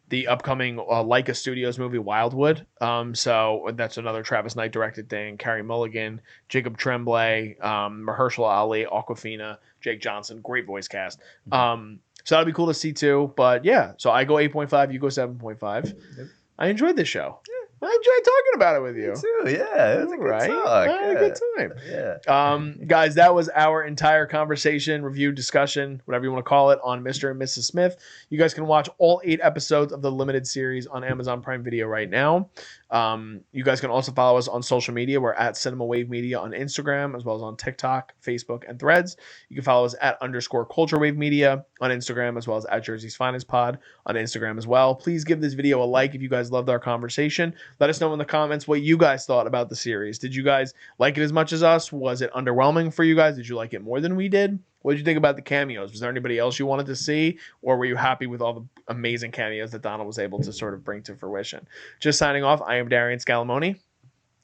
the upcoming Leica Studios movie Wildwood. So that's another Travis Knight directed thing. Carey Mulligan, Jacob Tremblay, Mahershala Ali, Awkwafina, Jake Johnson. Great voice cast. So that'll be cool to see too. But yeah, so I go 8.5, you go 7.5. Yep. I enjoyed this show. Yeah. I enjoyed talking about it with you. Me too, yeah. It was a good talk. I had a good time. Yeah. Guys, that was our entire conversation, review, discussion, whatever you want to call it, on Mr. and Mrs. Smith. You guys can watch all 8 episodes of the limited series on Amazon Prime Video right now. You guys can also follow us on social media. We're at Cinema Wave Media on Instagram, as well as on TikTok, Facebook, and Threads. You can follow us at _Culture Wave Media on Instagram, as well as at Jersey's Finest Pod on Instagram as well. Please give this video a like if you guys loved our conversation. Let us know in the comments what you guys thought about the series. Did you guys like it as much as us? Was it underwhelming for you guys? Did you like it more than we did? What did you think about the cameos? Was there anybody else you wanted to see, or were you happy with all the amazing cameos that Donald was able to sort of bring to fruition? Just signing off, I am Darian Scalamoni.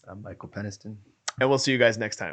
I'm Michael Peniston. And we'll see you guys next time.